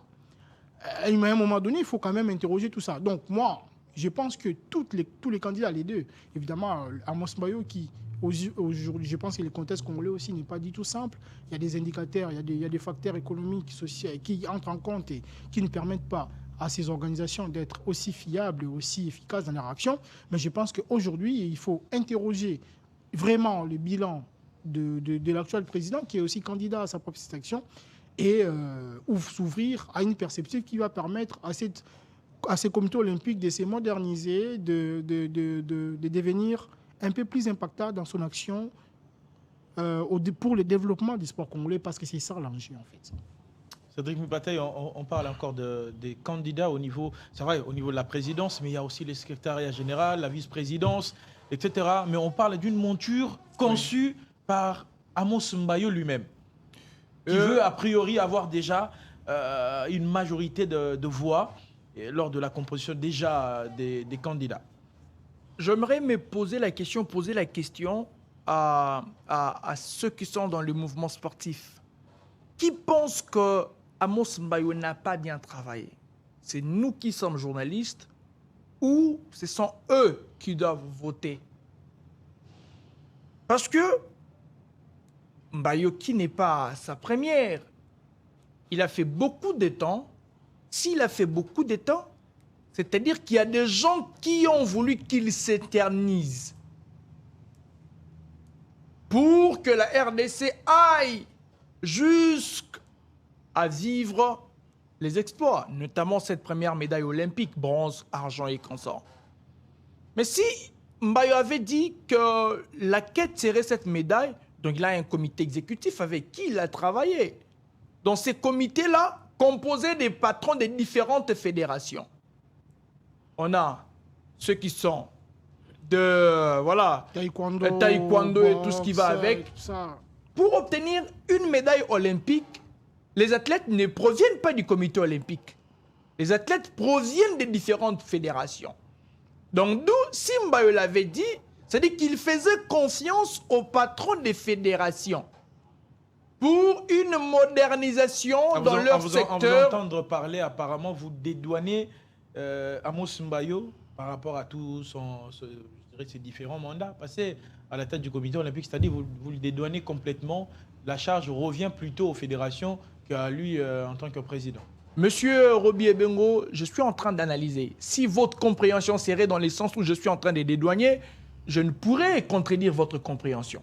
À un moment donné, il faut quand même interroger tout ça. Donc moi, je pense que tous les candidats, les deux, évidemment, Amos Mbayo, qui aujourd'hui, je pense que le contexte congolais aussi n'est pas du tout simple. Il y a des indicateurs, il y a des facteurs économiques, sociaux qui entrent en compte et qui ne permettent pas à ces organisations d'être aussi fiables et aussi efficaces dans leur action. Mais je pense qu'aujourd'hui, il faut interroger vraiment le bilan de l'actuel président, qui est aussi candidat à sa propre action, et s'ouvrir à une perspective qui va permettre à ces comités olympiques de se moderniser, de devenir un peu plus impactable dans son action pour le développement du sport congolais, parce que c'est ça l'enjeu en fait. Cédric Mubataï, on parle encore des candidats au niveau, c'est vrai, au niveau de la présidence, mais il y a aussi le secrétariat général, la vice-présidence, etc. Mais on parle d'une monture conçue par Amos Mbayo lui-même, qui veut a priori avoir déjà une majorité de voix lors de la composition déjà des candidats. J'aimerais me poser la question à ceux qui sont dans le mouvement sportif. Qui pense que Amos Mbayo n'a pas bien travaillé? C'est nous qui sommes journalistes ou ce sont eux qui doivent voter? Parce que Mbayo, qui n'est pas sa première, il a fait beaucoup de temps. S'il a fait beaucoup de temps, c'est-à-dire qu'il y a des gens qui ont voulu qu'il s'éternise pour que la RDC aille jusqu'à vivre les exploits, notamment cette première médaille olympique, bronze, argent et consort. Mais si Mbayo avait dit que la quête serait cette médaille, donc il a un comité exécutif avec qui il a travaillé. Dans ces comités-là, composés des patrons des différentes fédérations. On a ceux qui sont de taekwondo et tout ce qui va avec. Pour obtenir une médaille olympique, les athlètes ne proviennent pas du comité olympique. Les athlètes proviennent des différentes fédérations. Donc d'où, si Mbayo l'avait dit, c'est-à-dire qu'il faisait confiance aux patrons des fédérations pour une modernisation dans leur secteur. En vous entendre parler, apparemment, vous dédouanez Amos Mbayo par rapport à tous ses différents mandats passés à la tête du comité olympique, c'est-à-dire vous le dédouanez complètement. La charge revient plutôt aux fédérations qu'à lui en tant que président. Monsieur Roby Ebengo, je suis en train d'analyser. Si votre compréhension serait dans le sens où je suis en train de dédouaner, je ne pourrais contredire votre compréhension.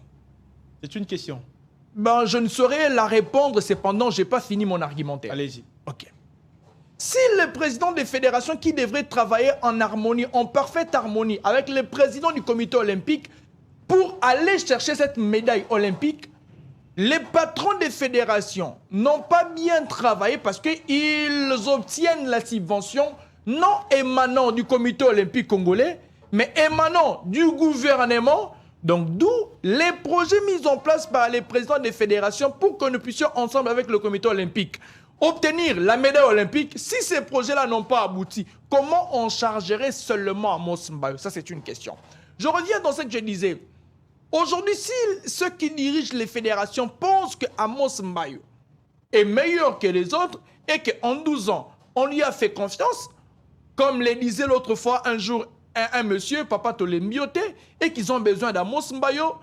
C'est une question. Ben, je ne saurais la répondre, cependant, je n'ai pas fini mon argumentaire. Allez-y. Ok. Si le président des fédérations qui devrait travailler en harmonie, en parfaite harmonie avec le président du comité olympique pour aller chercher cette médaille olympique, les patrons des fédérations n'ont pas bien travaillé parce qu'ils obtiennent la subvention non émanant du comité olympique congolais, mais émanant du gouvernement. Donc d'où les projets mis en place par les présidents des fédérations pour que nous puissions ensemble avec le comité olympique obtenir la médaille olympique. Si ces projets-là n'ont pas abouti, comment on chargerait seulement Amos Mbayo? Ça, c'est une question. Je reviens dans ce que je disais. Aujourd'hui, si ceux qui dirigent les fédérations pensent que Amos Mbayo est meilleur que les autres et qu'en 12 ans, on lui a fait confiance, comme le disait l'autre fois un jour un monsieur, Papa Tolembiote, et qu'ils ont besoin d'Amos Mbayo,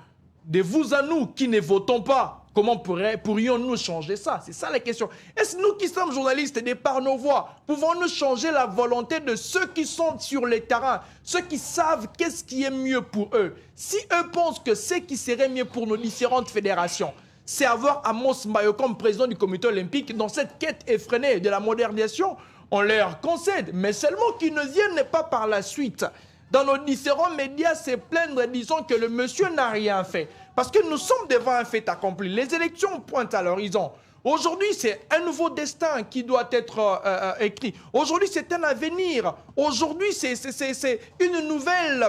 de vous à nous qui ne votons pas, comment pourrions-nous changer ça? C'est ça la question. Est-ce nous qui sommes journalistes et par nos voix, pouvons-nous changer la volonté de ceux qui sont sur le terrain, ceux qui savent qu'est-ce qui est mieux pour eux? Si eux pensent que ce qui serait mieux pour nos différentes fédérations, c'est avoir Amos Mbayo comme président du comité olympique dans cette quête effrénée de la modernisation, on leur concède, mais seulement qu'ils ne viennent pas par la suite dans nos différents médias se plaindre, disons que le monsieur n'a rien fait. Parce que nous sommes devant un fait accompli. Les élections pointent à l'horizon. Aujourd'hui, c'est un nouveau destin qui doit être écrit. Aujourd'hui, c'est un avenir. Aujourd'hui, c'est une nouvelle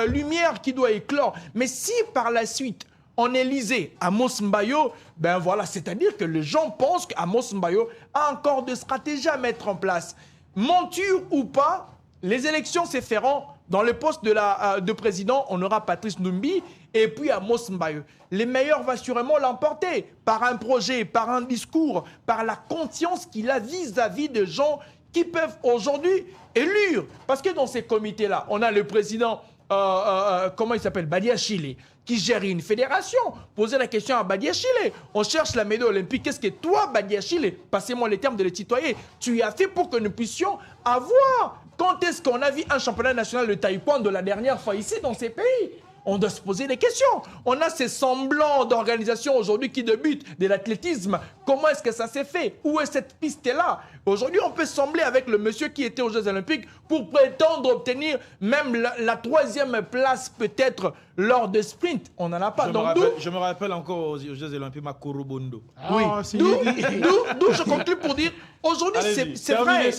lumière qui doit éclore. Mais si par la suite, on élisait Amos Mbayo, ben voilà, c'est-à-dire que les gens pensent qu'Amos Mbayo a encore des stratégies à mettre en place. Monture ou pas, les élections se feront. Dans le poste de président, on aura Patrice Numbi et puis Amos Mbayo. Les meilleurs vont sûrement l'emporter par un projet, par un discours, par la conscience qu'il a vis-à-vis de gens qui peuvent aujourd'hui élire. Parce que dans ces comités-là, on a le président, comment il s'appelle, Badiachile, qui gère une fédération. Posez la question à Badiachile. On cherche la médaille olympique. Qu'est-ce que toi, Badiachile, passez-moi les termes de les citoyens, tu as fait pour que nous puissions avoir? Quand est-ce qu'on a vu un championnat national de taekwondo la dernière fois ici dans ces pays? On doit se poser des questions. On a ces semblants d'organisation aujourd'hui qui débutent de l'athlétisme. Comment est-ce que ça s'est fait? Où est cette piste-là? Aujourd'hui, on peut sembler avec le monsieur qui était aux Jeux Olympiques pour prétendre obtenir même la 3e place peut-être lors de sprint. On n'en a pas. Je me rappelle encore aux Jeux Olympiques, Makoro Bondo. Oui, d'où je conclue pour dire, aujourd'hui, c'est vrai.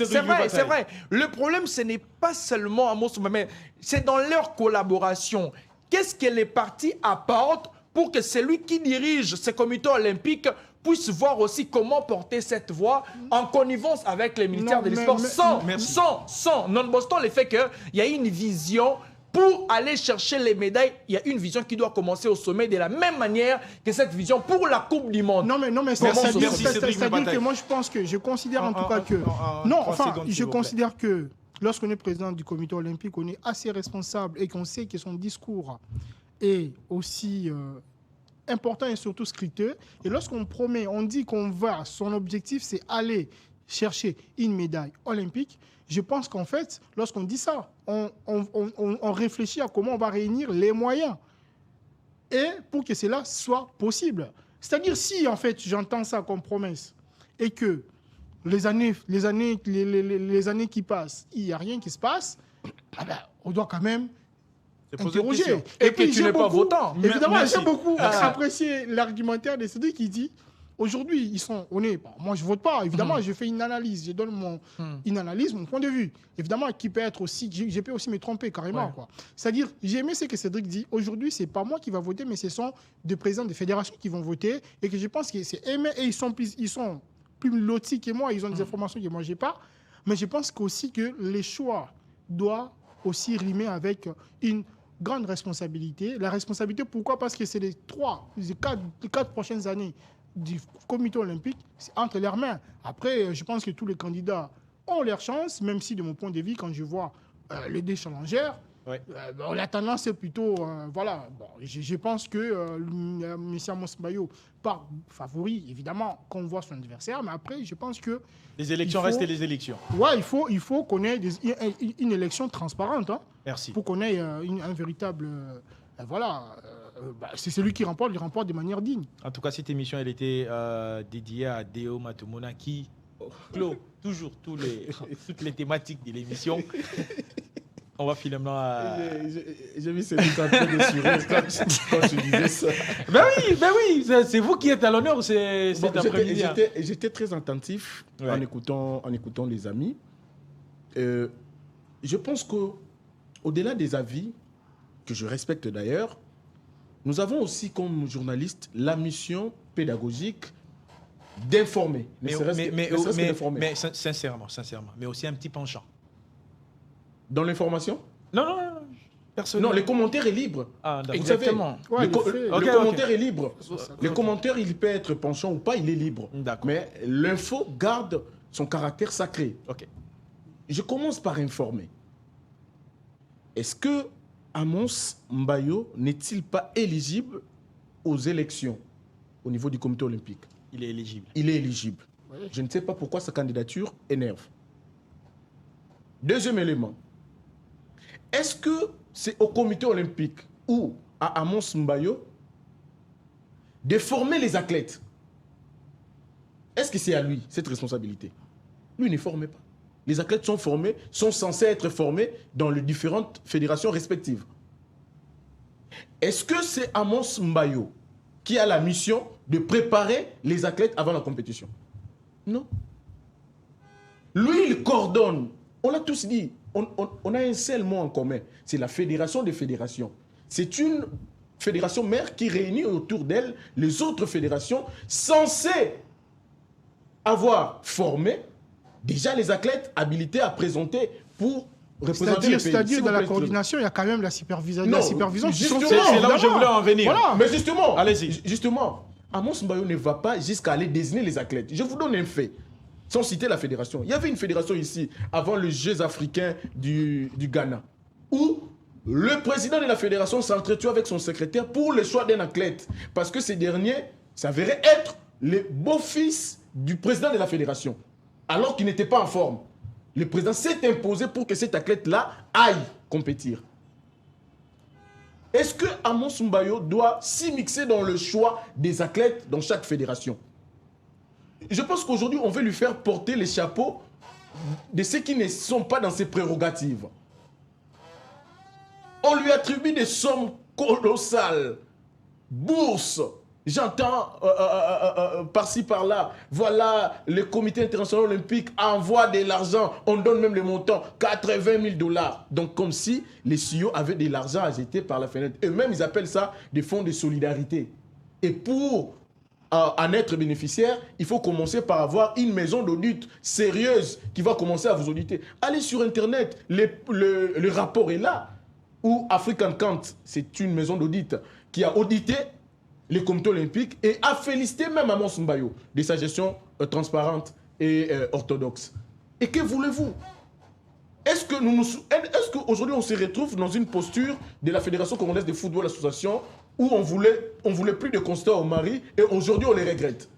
Le problème, ce n'est pas seulement Amos Mbayo, mais c'est dans leur collaboration. Qu'est-ce que les partis apportent pour que celui qui dirige ce comité olympique puisse voir aussi comment porter cette voie en connivence avec les militaires de l'esport sans non-bostant le fait qu'il y a une vision pour aller chercher les médailles. Il y a une vision qui doit commencer au sommet de la même manière que cette vision pour la Coupe du Monde. Non, mais c'est-à-dire que moi, je considère en tout cas que... Non, enfin, je considère que lorsqu'on est président du comité olympique, on est assez responsable et qu'on sait que son discours est aussi important et surtout scrupuleux. Et lorsqu'on promet, on dit qu'on va, son objectif, c'est aller chercher une médaille olympique. Je pense qu'en fait, lorsqu'on dit ça, on réfléchit à comment on va réunir les moyens et pour que cela soit possible. C'est-à-dire si, en fait, j'entends ça comme promesse et que les années qui passent, il n'y a rien qui se passe, on doit quand même interroger. Et que tu n'es pas votant. Évidemment, j'ai beaucoup apprécié l'argumentaire de Cédric qui dit aujourd'hui, moi je ne vote pas, évidemment, je fais une analyse, je donne une analyse, mon point de vue. Évidemment, qui peut être aussi, je peux aussi me tromper carrément. Ouais. C'est-à-dire, j'ai aimé ce que Cédric dit, aujourd'hui, ce n'est pas moi qui va voter, mais ce sont des présidents des fédérations qui vont voter et que je pense que c'est aimé et ils sont plus lotis que moi, ils ont des informations que moi je n'ai pas, mais je pense aussi que les choix doivent aussi rimer avec une grande responsabilité. La responsabilité, pourquoi? Parce que c'est les 4 prochaines années du comité olympique, c'est entre leurs mains. Après, je pense que tous les candidats ont leur chance, même si de mon point de vue, quand je vois les deux challengers, la tendance est plutôt... je pense que M. Amos Mbayo part favori, évidemment, qu'on voit son adversaire, mais après, je pense que... Les élections restent les élections. Ouais, il faut qu'on ait une élection transparente. Hein, merci. Pour qu'on ait un véritable... c'est celui qui remporte, il remporte de manière digne. En tout cas, cette émission, elle était dédiée à Deo Matumona qui clôt toujours toutes les thématiques de l'émission. On va finalement... J'ai vu Cédric un peu de quand tu disais ça. Ben oui, c'est vous qui êtes à l'honneur cet après-midi. J'étais très attentif en écoutant les amis. Je pense qu'au-delà des avis, que je respecte d'ailleurs, nous avons aussi comme journalistes la mission pédagogique d'informer. Mais sincèrement, mais aussi un petit penchant. Dans l'information? Non, personnellement. Non, les commentaires est libre. Ah, exactement. Ouais, le commentaire est libre. Le commentaire, il peut être penchant ou pas, il est libre. Mais l'info garde son caractère sacré. Okay. Je commence par informer. Est-ce que Amos Mbayo n'est-il pas éligible aux élections au niveau du comité olympique? Il est éligible. Il est éligible. Oui. Je ne sais pas pourquoi sa candidature énerve. Deuxième élément. Est-ce que c'est au comité olympique ou à Amos Mbayo de former les athlètes? Est-ce que c'est à lui, cette responsabilité? Lui ne forme pas. Les athlètes sont formés, sont censés être formés dans les différentes fédérations respectives. Est-ce que c'est Amos Mbayo qui a la mission de préparer les athlètes avant la compétition? Non. Lui, il coordonne. On l'a tous dit. On a un seul mot en commun. C'est la fédération des fédérations. C'est une fédération mère qui réunit autour d'elle les autres fédérations censées avoir formé déjà les athlètes habilités à présenter pour représenter le pays. C'est-à-dire, dans la coordination, il y a quand même la supervision. Non, La supervision justement, C'est là où je voulais en venir. Voilà. Mais justement, Allez-y. Justement, Amos Mbayo ne va pas jusqu'à aller désigner les athlètes. Je vous donne un fait, sans citer la fédération. Il y avait une fédération ici, avant les Jeux africains du Ghana, où le président de la fédération s'entretient avec son secrétaire pour le choix d'un athlète. Parce que ces derniers s'avéraient être les beaux-fils du président de la fédération, alors qu'il n'était pas en forme. Le président s'est imposé pour que cet athlète-là aille compétir. Est-ce que Amos Mbayo doit s'immiscer dans le choix des athlètes dans chaque fédération? Je pense qu'aujourd'hui, on veut lui faire porter les chapeaux de ceux qui ne sont pas dans ses prérogatives. On lui attribue des sommes colossales. Bourses. J'entends par-ci, par-là. Voilà, le comité international olympique envoie de l'argent. On donne même le montant, 80 000 $. Donc, comme si les CEO avaient de l'argent à jeter par la fenêtre. Eux-mêmes, ils appellent ça des fonds de solidarité. Et pour en être bénéficiaire, il faut commencer par avoir une maison d'audit sérieuse qui va commencer à vous auditer. Allez sur Internet, le rapport est là. Où African Count, c'est une maison d'audit qui a audité le comité olympique et a félicité même Amos Mbayo de sa gestion transparente et orthodoxe. Et que voulez-vous? Est-ce qu'aujourd'hui on se retrouve dans une posture de la Fédération congolaise de football association où on voulait plus de Constant au Mali et aujourd'hui on les regrette?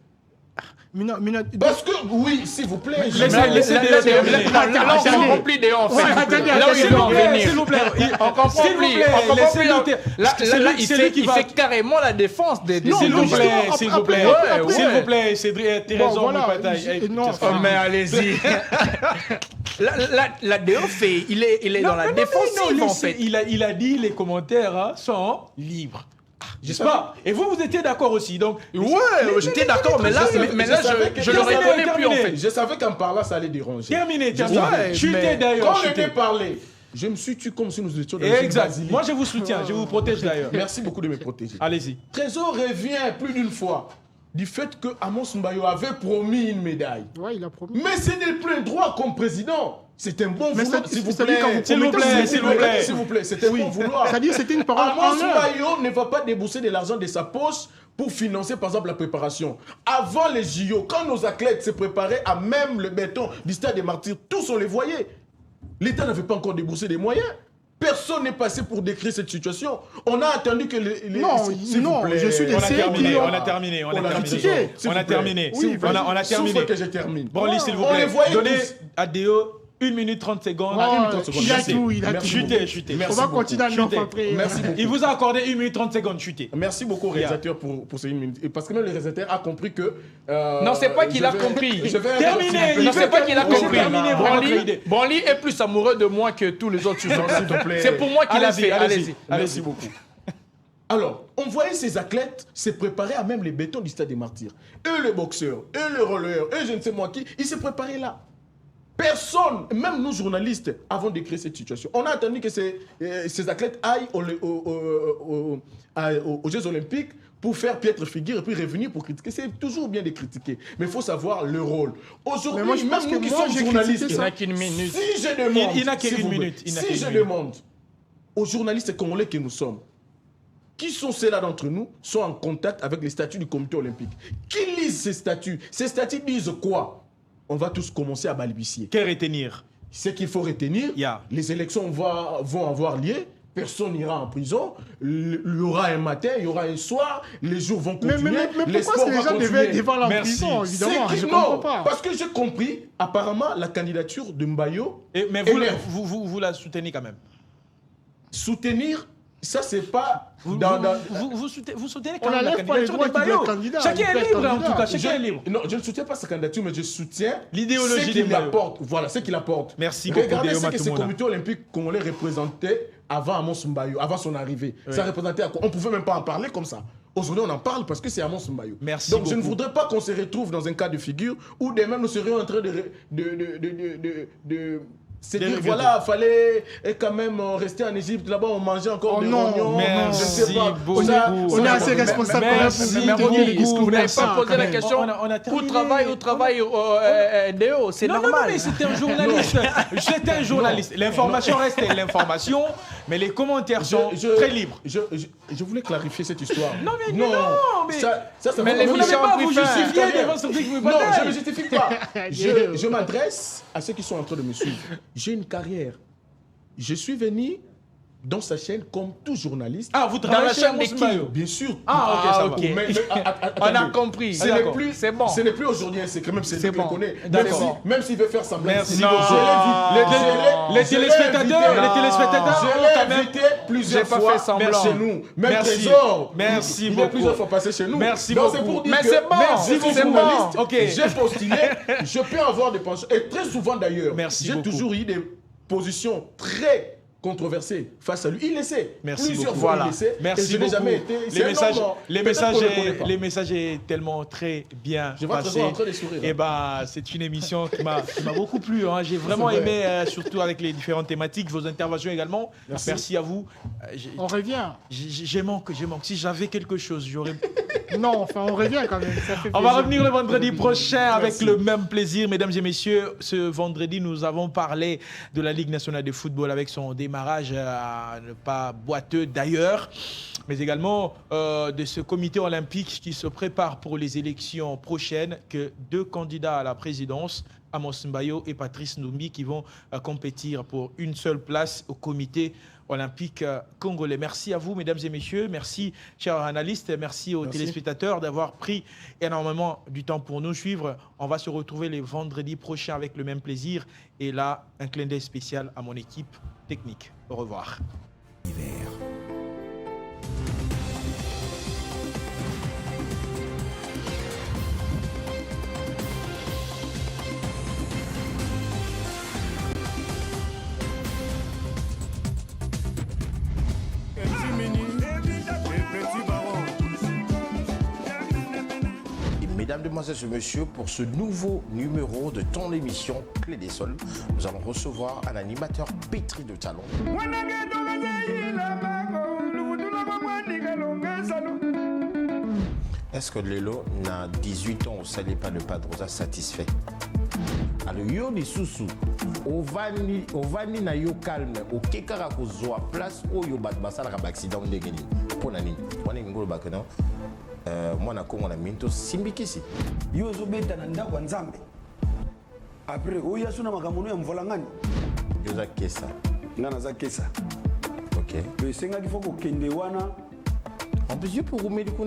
Parce que, oui, s'il vous plaît. Laissez terminer. Là, on comprend plus de on fait. Là où il veut en venir. S'il vous plaît. On comprend plus. Là, il fait carrément la défense des... S'il vous plaît, s'il vous plaît. S'il vous plaît, Cédric, t'as raison, mon bataille. Mais allez-y. La DOF, il est dans la défensive, en fait. Il a dit les commentaires sont libres. J'espère pas. Et vous étiez d'accord aussi. Donc, ouais, j'étais d'accord, mais là, je le reconnais plus, en fait. Je savais qu'en parlant, ça allait déranger. Terminé. Chuté d'ailleurs. Quand on était parlé, je me suis tué comme si nous étions dans une exact. basilique. Moi, je vous soutiens. Je vous protège d'ailleurs. Merci beaucoup de me protéger. Allez-y. Trésor revient plus d'une fois du fait que Amos Mbayo avait promis une médaille. Ouais, il a promis. Mais ce n'est plus un droit comme président. C'est un bon vouloir, s'il vous c'est-à-dire plaît. quand vous promettez, S'il vous plaît, c'est un bon vouloir. C'est-à-dire c'était une parole Amos en l'air. Mbayo ne va pas débourser de l'argent de sa poche pour financer, par exemple, la préparation. Avant les JO, quand nos athlètes se préparaient à même le béton du stade des Martyrs, tous on les voyait. L'État n'avait pas encore déboursé des moyens. Personne n'est passé pour décrire cette situation. On a attendu que les Non, je suis On a décès. terminé. On a terminé. Sauf que je termine. Bon, Lee, s'il vous On les plaît. voyait Donnez tous. à Déo 1 minute 30 secondes. Il a tout, il a tout. Chuté. On va continuer à nous après. Merci beaucoup. Il vous a accordé 1 minute 30 secondes. Chuté. Merci beaucoup au réalisateur pour ces 1 minute. Et parce que même le réalisateur a compris que... Non, c'est pas qu'il a compris. Terminé. Non, c'est pas qu'il a compris. Terminé, Bonly est plus amoureux de moi que tous les autres sur son S'il te plaît. C'est pour moi qu'il a fait. Allez-y. Merci beaucoup. Alors, on voyait ces athlètes se préparer à même les bétons du stade des Martyrs. Eux, les boxeurs, eux, les rollers, eux, je ne sais moi qui, ils se préparaient là. Personne, même nous journalistes, avant de créer cette situation, on a attendu que ces athlètes aillent aux Jeux Olympiques pour faire piètre figure et puis revenir pour critiquer. C'est toujours bien de critiquer, mais il faut savoir le rôle. Aujourd'hui, Mais moi, je pense même nous que qui moi, sommes j'ai journalistes, critiqué ça. Il n'a qu'une minute. si je demande, Il n'a qu'une s'il vous plaît, minute. si je demande aux journalistes congolais que nous sommes, qui sont ceux-là d'entre nous, sont en contact avec les statuts du comité olympique. Qui lisent ces statuts? Ces statuts disent quoi? On va tous commencer à balbutier. Que retenir? Ce qu'il faut retenir, les élections vont avoir lieu, personne n'ira en prison, il y aura un matin, il y aura un soir, les jours vont continuer, mais les pourquoi sports ces vont gens continuer. devaient aller en Merci. prison, évidemment? C'est Je qui- comprends non, pas. parce que j'ai compris, apparemment, la candidature de Mbayo Mais énerve. vous la soutenez quand même. Soutenir, Ça, c'est pas... Vous soutenez quand On même la n'enlève pas les candidature droits de qu'il doit Bayo. être candidat. Chacun Il peut est être libre en candidat. tout cas, chacun est libre. Non, je ne soutiens pas sa candidature, mais je soutiens L'idéologie ce des qu'il Bayo. apporte. Voilà, ce qu'il apporte. Merci beaucoup, Regardez Déo ce que ce Matumona. comité olympique congolais représentait avant Amos Mbayo, avant son arrivée. Ça représentait à quoi? On ne pouvait même pas en parler comme ça. Aujourd'hui, on en parle parce que c'est Amos Mbayo. Merci Donc, je ne beaucoup. voudrais pas qu'on se retrouve dans un cas de figure où demain nous serions en train de se dire, voilà, il fallait quand même rester en Égypte. Là-bas, on mangeait encore des oignons. Merci Je sais pas. beaucoup. On est assez responsable quand même pour tenir les discours. Vous n'avez comme ça, pas posé quand la même. question. On a terminé. Où travaille Déo? C'est Non, normal. mais c'était un journaliste. C'était un journaliste. L'information restait l'information, mais les commentaires sont très libres. Je voulais clarifier cette histoire. Non, mais ça Mais va les vous vraiment- n'avez pas à vous Michel justifier Très bien. devant ce truc que vous Non, partagez. je ne me justifie pas. Je m'adresse à ceux qui sont en train de me suivre. J'ai une carrière. Je suis venu dans sa chaîne comme tout journaliste. Ah, vous Dans travaillez la chez chaîne de Amos qui? Mayo. Bien sûr. Ah, ok, ça va. On a attendez. compris. Ce d'accord. n'est plus, C'est bon. aujourd'hui un secret, même si C'est c'est bon. le connaît. D'accord. Même s'il veut faire semblant. Merci je beaucoup. l'ai Les téléspectateurs, invité. les téléspectateurs, Je ont l'ai quand même. invité plusieurs J'ai pas fois fait semblant. chez nous. Même Merci. Trésor. Merci il est beaucoup. plusieurs fois passé chez nous. Merci Donc beaucoup. c'est pour dire Mais que c'est bon. merci C'est beaucoup, bon. journaliste. Ok. J'ai postulé. Je peux avoir des pensions. Et très souvent d'ailleurs. Merci J'ai beaucoup. toujours eu des positions très controversées face à lui. Il le sait. Merci Plusieurs beaucoup. fois, Voilà. il le sait. Merci et je n'ai beaucoup. jamais été. Les messages, les les messages est tellement très bien Je vois passé. Trésor en train de sourire. Et ben, c'est une émission qui m'a beaucoup plu. Hein. J'ai vraiment C'est vrai. aimé, surtout avec les différentes thématiques, vos interventions également. Merci à vous. On revient. J'ai manque. Si j'avais quelque chose, j'aurais. Non, enfin, on revient quand même. Ça fait On va plaisir. revenir le vendredi prochain avec Merci. le même plaisir, mesdames et messieurs. Ce vendredi, nous avons parlé de la Ligue nationale de football avec son démarrage à ne pas boiteux d'ailleurs, mais également de ce comité olympique qui se prépare pour les élections prochaines, que 2 candidats à la présidence, Amos Mbayo et Patrice Ndoumbi, qui vont compétir pour une seule place au comité olympique congolais. Merci à vous, mesdames et messieurs. Merci, chers analystes. Merci aux téléspectateurs d'avoir pris énormément du temps pour nous suivre. On va se retrouver les vendredis prochains avec le même plaisir. Et là, un clin d'œil spécial à mon équipe technique. Au revoir. Mesdames, Demoiselles et Messieurs, pour ce nouveau numéro de ton émission Clé des Sols, nous allons recevoir un animateur pétri de talent. Est-ce que Lelo n'a 18 ans au salé pas de padrosa satisfait? Alors, yo di susu, ovani na yo calme, ok kaka kozwa place oyo bat basala ka accident ndengeni. Pona nini? Wana ngolo bakeno. Mwana Kongo na minto simbikisi. yo ozobeta na ndako ya nzambe apres oyo asuna makambo ya mvola ngani Yoza kesa. nga naza kesa Ok. to esengaki fo kokende wana En plus, yo pour roumer du coup,